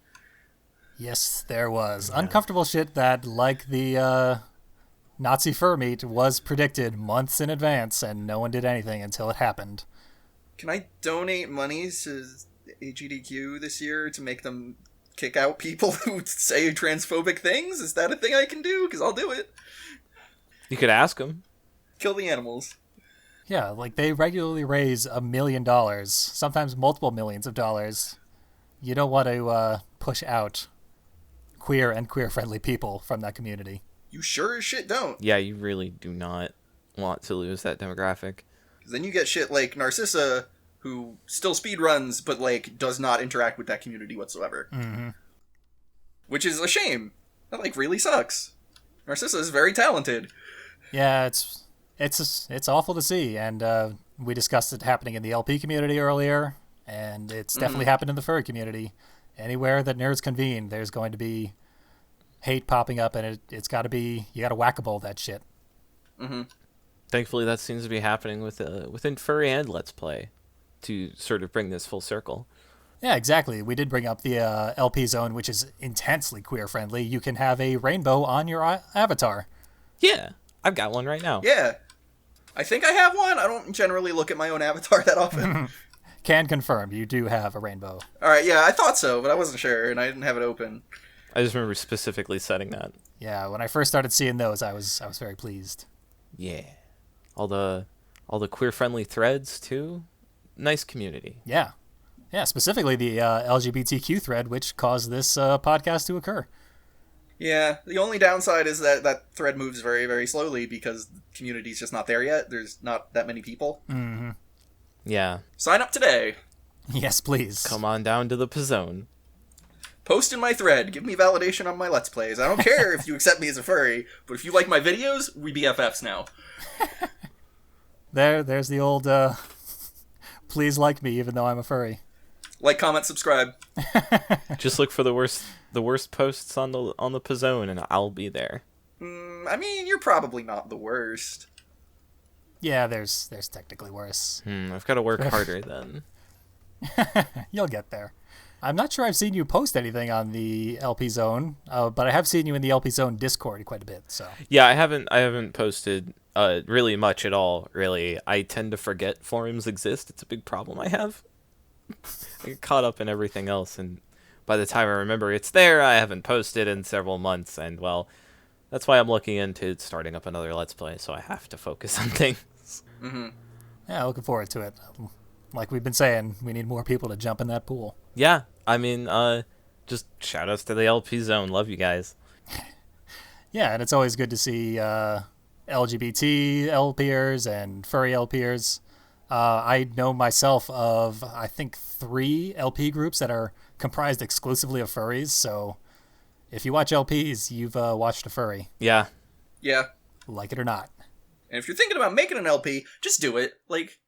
Yes, there was. Yeah. Uncomfortable shit that, like the Nazi fur meat, was predicted months in advance, and no one did anything until it happened. Can I donate money to AGDQ this year to make them kick out people who say transphobic things? Is that a thing I can do? Because I'll do it. You could ask them. Kill the animals. Yeah, like they regularly raise $1 million, sometimes multiple millions of dollars. You don't want to push out queer and queer-friendly people from that community. You sure as shit don't. Yeah, you really do not want to lose that demographic. Because then you get shit like Narcissa, who still speedruns, but, like, does not interact with that community whatsoever. Mm-hmm. Which is a shame. That, like, really sucks. Narcissa is very talented. Yeah, it's awful to see, and we discussed it happening in the LP community earlier, and it's definitely happened in the furry community. Anywhere that nerds convene, there's going to be hate popping up, and it's got to be, you got to whack-a-mole that shit. Mm-hmm. Thankfully, that seems to be happening within furry and Let's Play, to sort of bring this full circle. Yeah, exactly. We did bring up the LP zone, which is intensely queer-friendly. You can have a rainbow on your avatar. Yeah, I've got one right now. Yeah. I think I have one. I don't generally look at my own avatar that often. Can confirm, you do have a rainbow. Alright, yeah, I thought so, but I wasn't sure, and I didn't have it open. I just remember specifically setting that. Yeah, when I first started seeing those, I was very pleased. Yeah. All the queer-friendly threads, too. Nice community. Yeah. Yeah, specifically the LGBTQ thread, which caused this podcast to occur. Yeah, the only downside is that thread moves very, very slowly because the community's just not there yet. There's not that many people. Mm-hmm. Yeah. Sign up today. Yes, please. Come on down to the Pizzone. Post in my thread. Give me validation on my Let's Plays. I don't care if you accept me as a furry, but if you like my videos, we BFFs now. There's the old, please like me even though I'm a furry. Like, comment, subscribe. Just look for the worst posts on the Pizzone, and I'll be there. I mean, you're probably not the worst. Yeah, there's technically worse. I've got to work harder then. You'll get there. I'm not sure I've seen you post anything on the LP Zone, but I have seen you in the LP Zone Discord quite a bit. So yeah, I haven't posted really much at all. Really, I tend to forget forums exist. It's a big problem I have. I get caught up in everything else, and by the time I remember it's there, I haven't posted in several months. And well, that's why I'm looking into starting up another Let's Play. So I have to focus on things. Mm-hmm. Yeah, looking forward to it. Like we've been saying, we need more people to jump in that pool. Yeah, I mean, just shout outs to the LP Zone. Love you guys. Yeah, and it's always good to see LGBT LPers and furry LPers. I know myself of, I think, 3 LP groups that are comprised exclusively of furries, so if you watch LPs, you've watched a furry. Yeah. Yeah. Like it or not. And if you're thinking about making an LP, just do it. Like,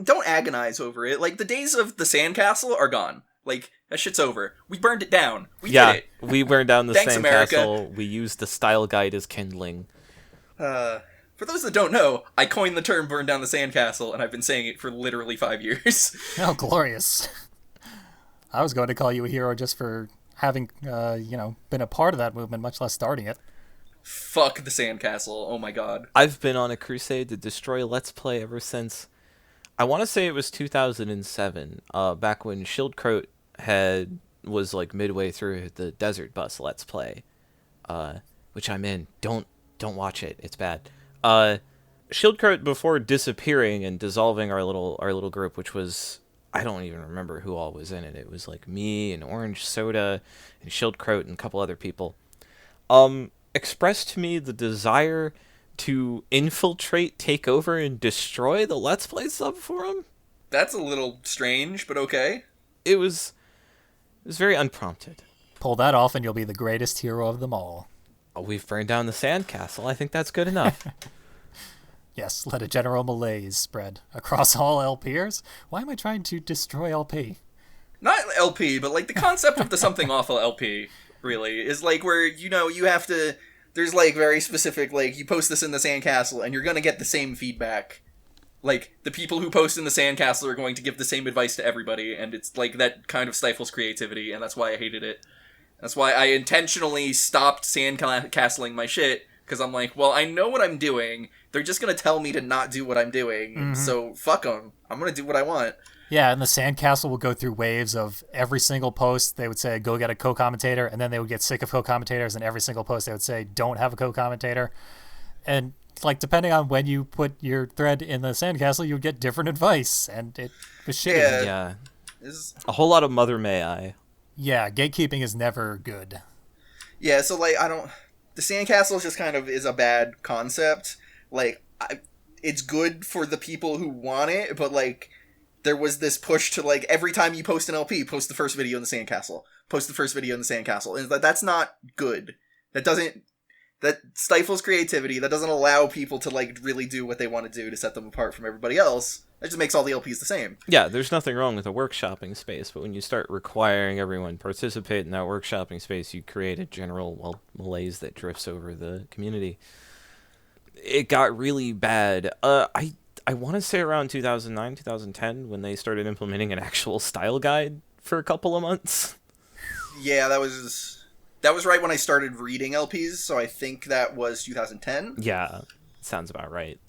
don't agonize over it. Like, the days of the Sandcastle are gone. Like, that shit's over. We burned it down. We did it. We burned down the Thanks, Sandcastle. We used the style guide as kindling. For those that don't know, I coined the term burn down the Sandcastle, and I've been saying it for literally 5 years. Oh, glorious. I was going to call you a hero just for having, been a part of that movement, much less starting it. Fuck the Sandcastle. Oh my god. I've been on a crusade to destroy Let's Play ever since, I want to say it was 2007, back when Schildkröte was like midway through the Desert Bus Let's Play, which I'm in. Don't watch it. It's bad. Schildkröte, before disappearing and dissolving our little group, which was, I don't even remember who all was in it. It was like me and Orange Soda and Schildkröte and a couple other people. Expressed to me the desire to infiltrate, take over, and destroy the Let's Play subforum. That's a little strange, but okay. It was very unprompted. Pull that off and you'll be the greatest hero of them all. Oh, we've burned down the Sandcastle. I think that's good enough. Yes, let a general malaise spread across all LPers. Why am I trying to destroy LP? Not LP, but like the concept of the something awful LP, really, is like where, you have to, there's like very specific, like you post this in the Sandcastle and you're going to get the same feedback. Like the people who post in the Sandcastle are going to give the same advice to everybody, and it's like that kind of stifles creativity, and that's why I hated it. That's why I intentionally stopped sandcastling my shit, because I'm like, well, I know what I'm doing. They're just going to tell me to not do what I'm doing, so fuck them. I'm going to do what I want. Yeah, and the Sandcastle would go through waves of every single post. They would say, go get a co-commentator, and then they would get sick of co-commentators, and every single post they would say, don't have a co-commentator. And, like, depending on when you put your thread in the Sandcastle, you would get different advice, and it was shitty. Yeah. A whole lot of Mother May I. Yeah, gatekeeping is never good. Yeah, so, like, the Sandcastle just kind of is a bad concept. Like, it's good for the people who want it, but, like, there was this push to, like, every time you post an LP, post the first video in the Sandcastle. Post the first video in the Sandcastle. And that's not good. That stifles creativity. That doesn't allow people to, like, really do what they want to do to set them apart from everybody else. That just makes all the LPs the same. Yeah, there's nothing wrong with a workshopping space, but when you start requiring everyone participate in that workshopping space, you create a general, malaise that drifts over the community. It got really bad. I want to say around 2009, 2010, when they started implementing an actual style guide for a couple of months. Yeah, that was right when I started reading LPs, so I think that was 2010. Yeah, sounds about right.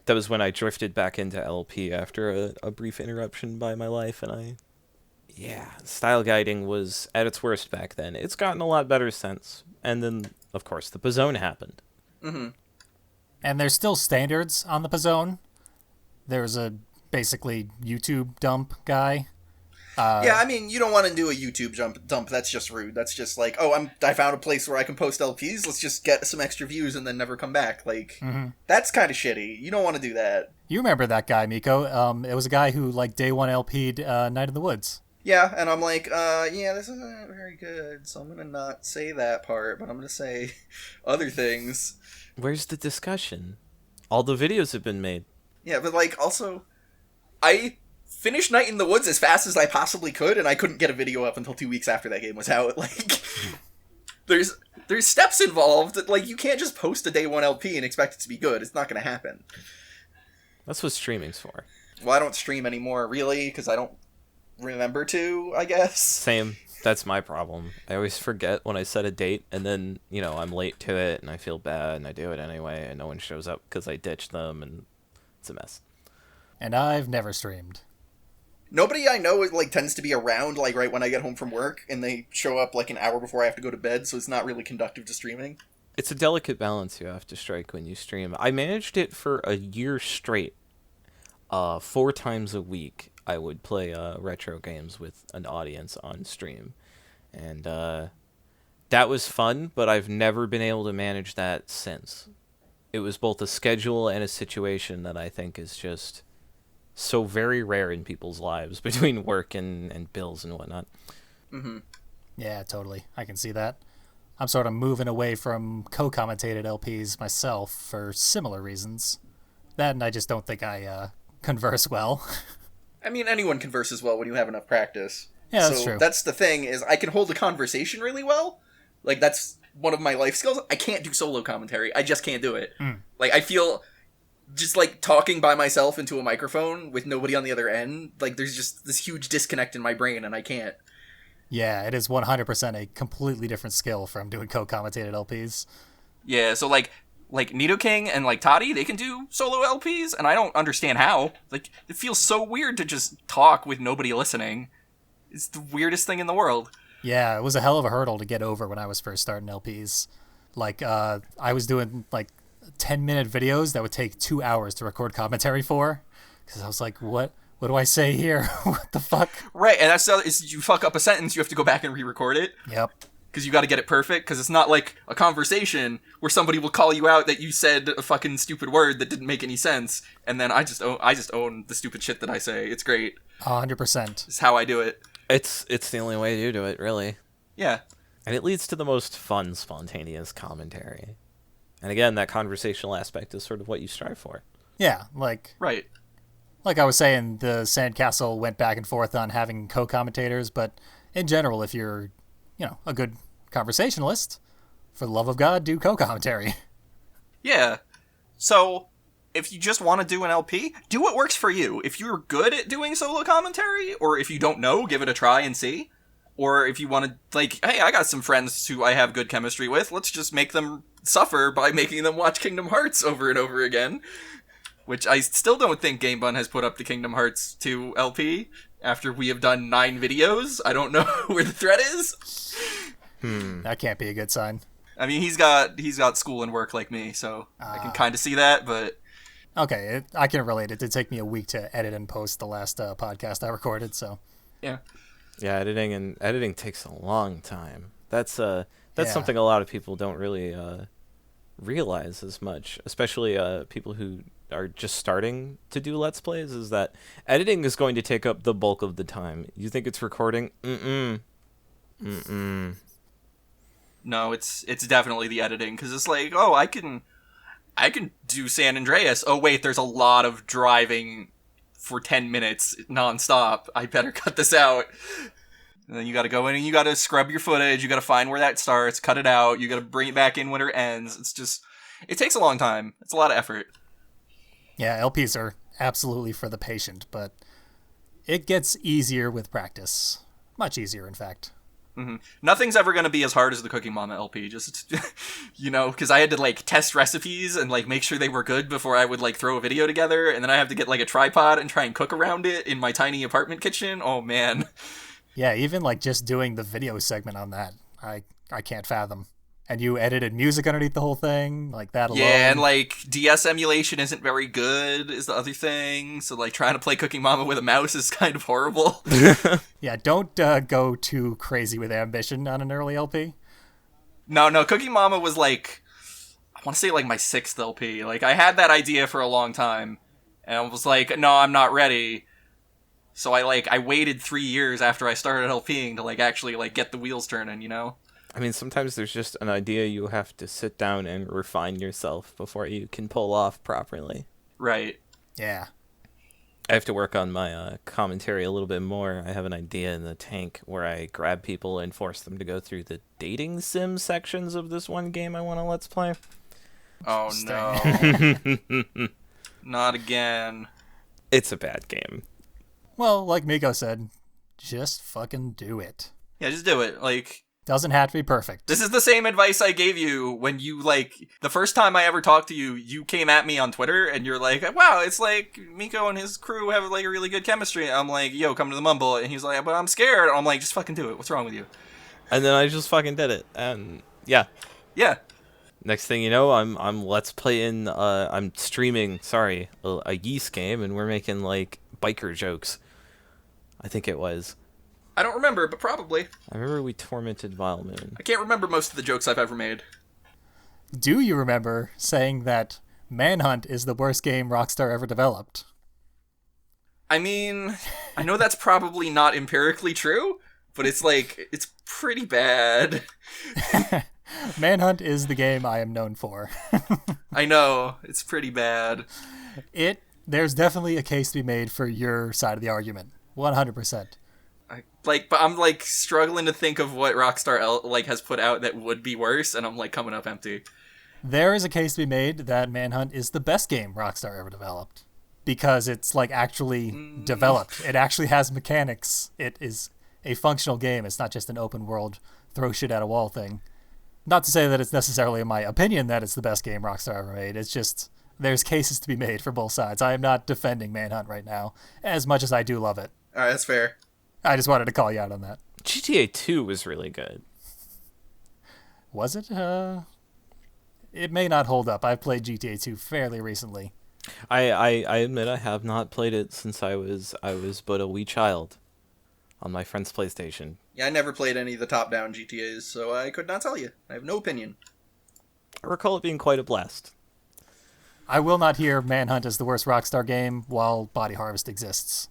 That was when I drifted back into LP after a brief interruption by my life, and style guiding was at its worst back then. It's gotten a lot better since, and then, of course, the Pizzone happened. Mm-hmm. And there's still standards on the Pizzone. There's a basically YouTube dump guy. Yeah, I mean, you don't want to do a YouTube dump. That's just rude. That's just like, I found a place where I can post LPs. Let's just get some extra views and then never come back. Like, That's kind of shitty. You don't want to do that. You remember that guy, Miko? It was a guy who, like, day one LP'd Night in the Woods. Yeah, and I'm like, this isn't very good, so I'm gonna not say that part, but I'm gonna say other things. Where's the discussion? All the videos have been made. Yeah, but, like, also, I finished Night in the Woods as fast as I possibly could, and I couldn't get a video up until 2 weeks after that game was out. Like, there's steps involved. Like, you can't just post a day one LP and expect it to be good. It's not gonna happen. That's what streaming's for. Well, I don't stream anymore, really, because I don't remember to, I guess. Same. That's my problem. I always forget when I set a date, and then, I'm late to it, and I feel bad, and I do it anyway, and no one shows up because I ditched them, and it's a mess. And I've never streamed. Nobody I know, like, tends to be around, like, right when I get home from work, and they show up, like, an hour before I have to go to bed, so it's not really conductive to streaming. It's a delicate balance you have to strike when you stream. I managed it for a year straight. 4 times a week, I would play retro games with an audience on stream. And that was fun, but I've never been able to manage that since. It was both a schedule and a situation that I think is just so very rare in people's lives between work and bills and whatnot. Mm-hmm. Yeah, totally. I can see that. I'm sort of moving away from co-commentated LPs myself for similar reasons. That and I just don't think I converse well. I mean, anyone converses well when you have enough practice. Yeah, that's true. That's the thing, is I can hold a conversation really well. Like, that's one of my life skills. I can't do solo commentary. I just can't do it. Like, I feel just, like, talking by myself into a microphone with nobody on the other end, like, there's just this huge disconnect in my brain, and I can't. Yeah, it is 100% a completely different skill from doing co-commentated LPs. Yeah, so, like Nidoking and, like, Toddy, they can do solo LPs, and I don't understand how. Like, it feels so weird to just talk with nobody listening. It's the weirdest thing in the world. Yeah, it was a hell of a hurdle to get over when I was first starting LPs. Like, I was doing, like, 10-minute videos that would take 2 hours to record commentary for. Because I was like, what do I say here? What the fuck? Right, and that's the other, is you fuck up a sentence, you have to go back and re-record it. Yep. Because you got to get it perfect, because it's not like a conversation where somebody will call you out that you said a fucking stupid word that didn't make any sense, and then I just own the stupid shit that I say. It's great. 100%. It's how I do it. It's the only way to do it, really. Yeah. And it leads to the most fun, spontaneous commentary. And again, that conversational aspect is sort of what you strive for. Yeah, like... Right. Like I was saying, the Sandcastle went back and forth on having co-commentators, but in general, if you're, a good conversationalist, for the love of God, do co-commentary. Yeah. So, if you just want to do an LP, do what works for you. If you're good at doing solo commentary, or if you don't know, give it a try and see. Or if you want to, like, hey, I got some friends who I have good chemistry with, let's just make them suffer by making them watch Kingdom Hearts over and over again. which I still don't think Game Bun has put up the Kingdom Hearts 2 LP after we have done 9 videos. I don't know where the thread is. That can't be a good sign. I mean, he's got school and work like me, so I can kind of see that, but... Okay, I can relate. It did take me a week to edit and post the last podcast I recorded, so... Yeah. Yeah, editing takes a long time. That's something a lot of people don't really realize as much, especially people who are just starting to do Let's Plays, is that editing is going to take up the bulk of the time. You think it's recording? No, it's definitely the editing, because it's like, oh, I can do San Andreas. Oh, wait, there's a lot of driving for 10 minutes nonstop. I better cut this out. And then you gotta go in and you gotta scrub your footage, you gotta find where that starts, cut it out, you gotta bring it back in when it ends. It's just, it takes a long time. It's a lot of effort. Yeah, LPs are absolutely for the patient, but it gets easier with practice. Much easier, in fact. Mm-hmm. Nothing's ever going to be as hard as the Cooking Mama LP, just, because I had to, test recipes and, make sure they were good before I would, throw a video together, and then I have to get, a tripod and try and cook around it in my tiny apartment kitchen. Oh, man. Yeah, even, just doing the video segment on that, I can't fathom. And you edited music underneath the whole thing, that alone. Yeah, and, DS emulation isn't very good, is the other thing, so, trying to play Cooking Mama with a mouse is kind of horrible. Yeah, don't go too crazy with ambition on an early LP. No, Cooking Mama was, I want to say, my 6th LP. I had that idea for a long time, and I was like, no, I'm not ready. So I waited 3 years after I started LPing to, actually, get the wheels turning, I mean, sometimes there's just an idea you have to sit down and refine yourself before you can pull off properly. Right. Yeah. I have to work on my commentary a little bit more. I have an idea in the tank where I grab people and force them to go through the dating sim sections of this one game I want to Let's Play. Oh, no. Not again. It's a bad game. Well, like Miko said, just fucking do it. Yeah, just do it. Doesn't have to be perfect. This is the same advice I gave you when you, the first time I ever talked to you, you came at me on Twitter, and you're like, wow, it's Miko and his crew have, a really good chemistry. I'm like, yo, come to the Mumble. And he's like, but I'm scared. I'm like, just fucking do it. What's wrong with you? And then I just fucking did it. And, yeah. Yeah. Next thing you know, I'm Let's Playing, I'm streaming, a Yeast game, and we're making, biker jokes. I think it was. I don't remember, but probably. I remember we tormented Vile Moon. I can't remember most of the jokes I've ever made. Do you remember saying that Manhunt is the worst game Rockstar ever developed? I mean, I know that's probably not empirically true, but it's it's pretty bad. Manhunt is the game I am known for. I know, it's pretty bad. There's definitely a case to be made for your side of the argument. 100%. But I'm struggling to think of what Rockstar has put out that would be worse, and I'm coming up empty. There is a case to be made that Manhunt is the best game Rockstar ever developed, because it's actually developed. It actually has mechanics. It is a functional game. It's not just an open world throw shit at a wall thing. Not to say that it's necessarily my opinion that it's the best game Rockstar ever made. It's just there's cases to be made for both sides. I am not defending Manhunt right now, as much as I do love it. All right, that's fair. I just wanted to call you out on that. GTA 2 was really good. Was it? It may not hold up. I've played GTA 2 fairly recently. I admit I have not played it since I was but a wee child on my friend's PlayStation. Yeah, I never played any of the top-down GTAs, so I could not tell you. I have no opinion. I recall it being quite a blast. I will not hear Manhunt is the worst Rockstar game while Body Harvest exists.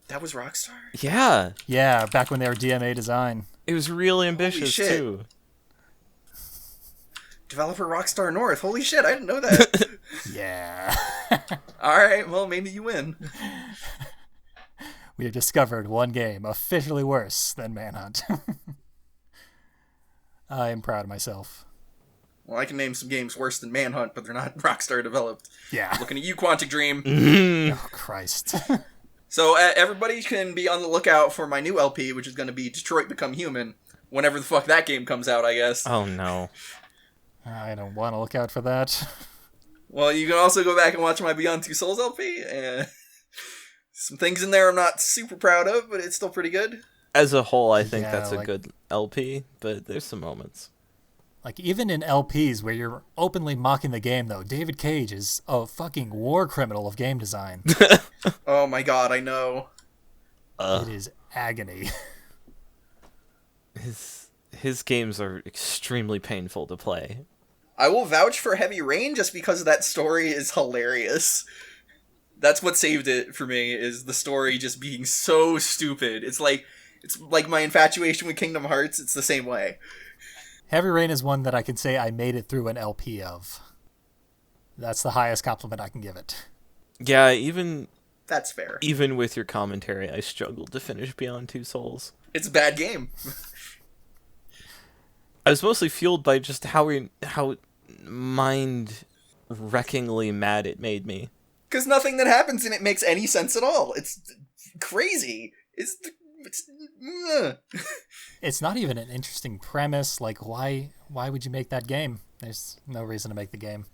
That was Rockstar? Yeah. Yeah, back when they were DMA Design. It was real ambitious, too. Developer Rockstar North. Holy shit, I didn't know that. Yeah. Alright, well, maybe you win. We have discovered one game officially worse than Manhunt. I am proud of myself. Well, I can name some games worse than Manhunt, but they're not Rockstar developed. Yeah. Looking at you, Quantic Dream. Oh, Christ. So, everybody can be on the lookout for my new LP, which is going to be Detroit Become Human. Whenever the fuck that game comes out, I guess. Oh, no. I don't want to look out for that. Well, you can also go back and watch my Beyond Two Souls LP, and some things in there I'm not super proud of, but it's still pretty good. As a whole, I think Yeah, that's a like- good LP, but there's some moments. Like, even in LPs where you're openly mocking the game, though, David Cage is a fucking war criminal of game design. Oh my god, I know. It is agony. His games are extremely painful to play. I will vouch for Heavy Rain just because that story is hilarious. That's what saved it for me, is the story just being so stupid. It's like my infatuation with Kingdom Hearts, it's the same way. Heavy Rain is one that I can say I made it through an LP of. That's the highest compliment I can give it. Yeah, even That's fair. even with your commentary, I struggled to finish Beyond Two Souls. It's a bad game. I was mostly fueled by just how mind-wreckingly mad it made me. Because nothing that happens in it makes any sense at all. It's crazy. It's not even an interesting premise. Like, why would you make that game? There's no reason to make the game.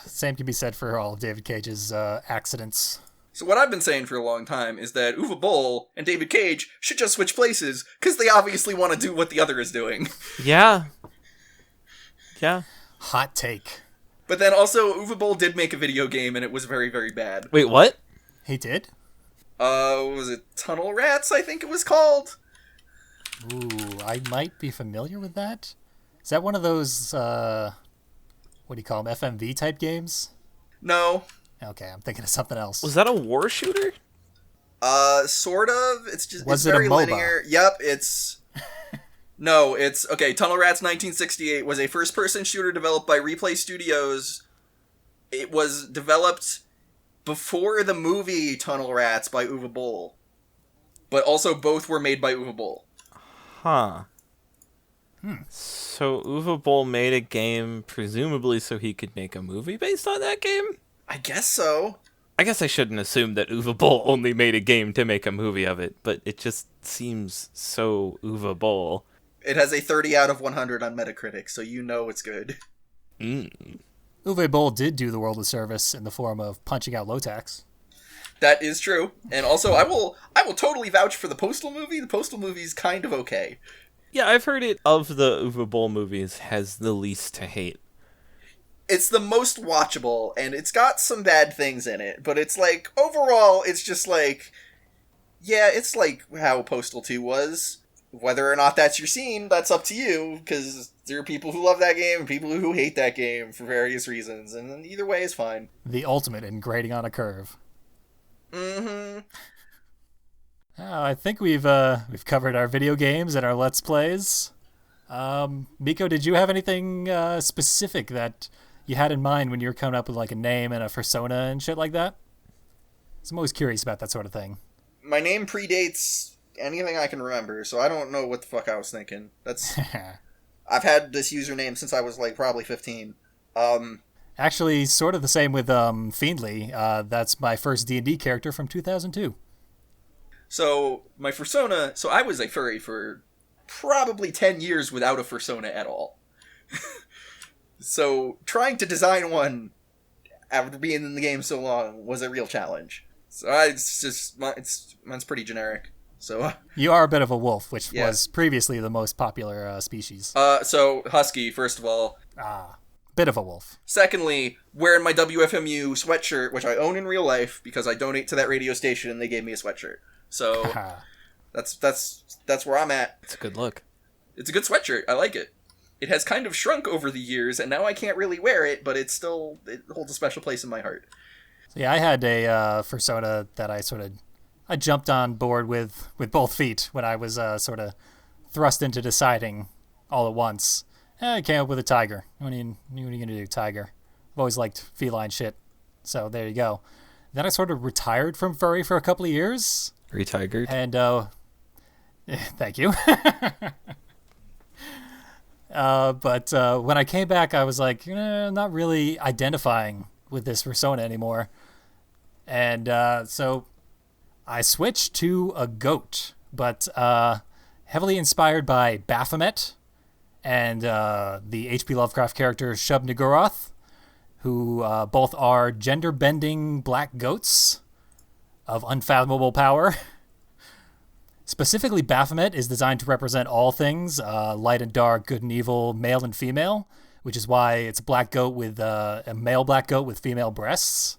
Same can be said for all of David Cage's accidents. So what I've been saying for a long time is that Uwe Boll and David Cage should just switch places, because they obviously want to do what the other is doing. Yeah. Yeah. Hot take. But then also, Uwe Boll did make a video game, and it was very, very bad. Wait, what? He did? Was it Tunnel Rats, I think it was called? Ooh, I might be familiar with that. Is that one of those, what do you call them, FMV type games? No. Okay, I'm thinking of something else. Was that a war shooter? Sort of. It's just Was it's it a very MOBA? linear. Yep, it's... No, it's... Okay, Tunnel Rats 1968 was a first-person shooter developed by Replay Studios. It was developed before the movie Tunnel Rats by Uwe Boll. But also both were made by Uwe Boll. Huh. So Uwe Boll made a game, presumably so he could make a movie based on that game? I guess so. I guess I shouldn't assume that Uwe Boll only made a game to make a movie of it, but it just seems so Uwe Boll. It has a 30 out of 100 on Metacritic, so you know it's good. Uwe Boll did do the world a service in the form of punching out Lotax. That is true. And also, I will totally vouch for the Postal movie. The Postal movie is kind of okay. Yeah, I've heard it, of the Uwe Boll movies, has the least to hate. It's the most watchable, and it's got some bad things in it, but it's like, overall, it's just like, yeah, it's like how Postal 2 was. Whether or not that's your scene, that's up to you, because there are people who love that game and people who hate that game for various reasons, and either way is fine. The ultimate in grading on a curve. Mm-hmm. I think we've covered our video games and our Let's Plays. Miko, did you have anything specific that you had in mind when you were coming up with like a name and a persona and shit like that? I'm always curious about that sort of thing. My name predates anything I can remember, so I don't know what the fuck I was thinking. I've had this username since I was like probably 15. Actually, sort of the same with Fiendly. That's my first D&D character from 2002. So my fursona, so I was a furry for probably 10 years without a fursona at all. So trying to design one after being in the game so long was a real challenge. So mine's pretty generic. So You are a bit of a wolf, which Yeah. was previously the most popular species. so husky, first of all. Bit of a wolf. Secondly, wearing my WFMU sweatshirt, which I own in real life because I donate to that radio station and they gave me a sweatshirt. So that's where I'm at. It's a good look. It's a good sweatshirt. I like it. It has kind of shrunk over the years, and now I can't really wear it, but it holds a special place in my heart. So yeah, I had a persona that I jumped on board with both feet when I was sort of thrust into deciding all at once. I came up with a tiger. What are you gonna do, tiger? I've always liked feline shit, so there you go. Then I sort of retired from furry for a couple of years. Retigered. And thank you. But when I came back, I was like, not really identifying with this persona anymore. And so I switched to a goat, but heavily inspired by Baphomet and the H.P. Lovecraft character Shub-Niggurath, who both are gender-bending black goats of unfathomable power. Specifically, Baphomet is designed to represent all things, light and dark, good and evil, male and female, which is why it's a black goat with a male black goat with female breasts.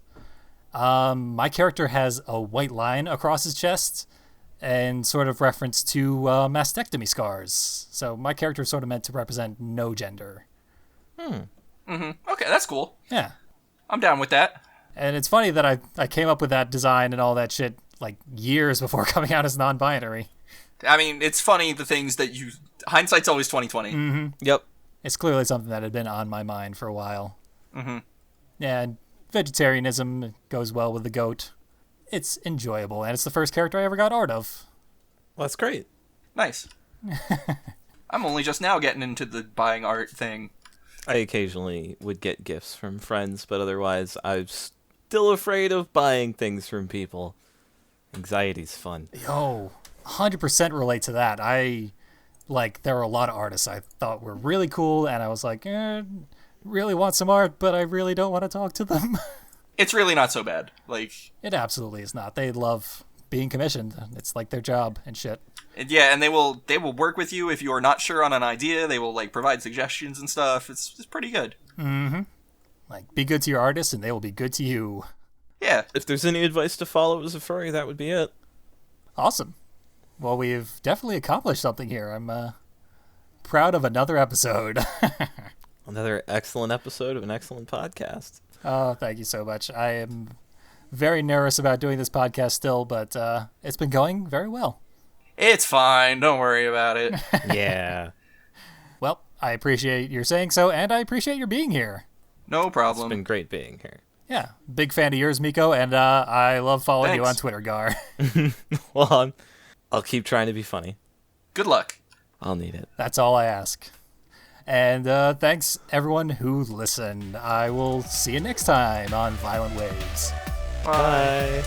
My character has a white line across his chest and sort of reference to mastectomy scars. So my character is sort of meant to represent no gender. Okay, that's cool. Yeah. I'm down with that. And it's funny that I came up with that design and all that shit like years before coming out as non-binary. I mean, it's funny the things that you... Hindsight's always 20/20. Mm-hmm. Yep. It's clearly something that had been on my mind for a while. Mm-hmm. And vegetarianism goes well with the goat. It's enjoyable, and it's the first character I ever got art of. Well, that's great. Nice. I'm only just now getting into the buying art thing. I occasionally would get gifts from friends, but otherwise I'm still afraid of buying things from people. Anxiety's fun. Yo, 100% relate to that. There were a lot of artists I thought were really cool, and I was like, really want some art, but I really don't want to talk to them. It's really not so bad. It absolutely is not. They love being commissioned. It's like their job and shit. Yeah, and they will work with you if you are not sure on an idea. They will provide suggestions and stuff. It's pretty good. Mm-hmm. Be good to your artist, and they will be good to you. Yeah. If there's any advice to follow as a furry, that would be it. Awesome. Well, we've definitely accomplished something here. I'm proud of another episode. Another excellent episode of an excellent podcast. Oh, thank you so much. I am very nervous about doing this podcast still, but it's been going very well. It's fine. Don't worry about it. Yeah. Well, I appreciate your saying so, and I appreciate your being here. No It's problem. been great being here. Yeah, big fan of yours, Miko, and I love following you on Thanks. Twitter, Gar. Well, I'll keep trying to be funny. Good luck. I'll need it. That's all I ask. And thanks, everyone who listened. I will see you next time on Violent Waves. Bye.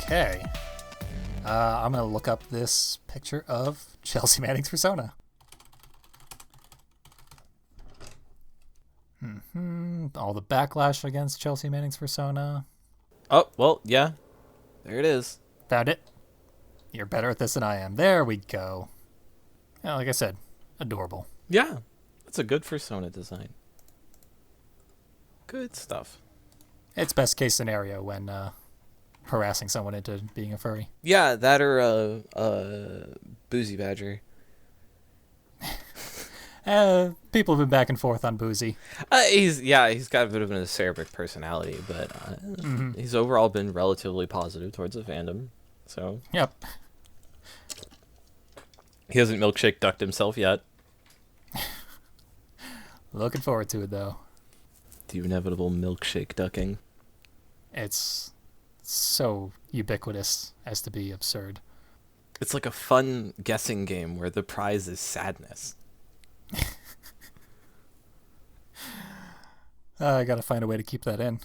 Okay. I'm going to look up this picture of Chelsea Manning's persona. All the backlash against Chelsea Manning's persona. Oh, well, yeah. There it is. Found it. You're better at this than I am. There we go. Yeah, like I said, adorable. Yeah. That's a good persona design. Good stuff. It's best case scenario when harassing someone into being a furry. Yeah, that or Boozy Badger. People have been back and forth on Boozy. He's got a bit of an acerbic personality, but he's overall been relatively positive towards the fandom. So Yep. he hasn't milkshake ducked himself yet. Looking forward to it, though. The inevitable milkshake ducking. It's so ubiquitous as to be absurd. It's like a fun guessing game where the prize is sadness. I gotta find a way to keep that in.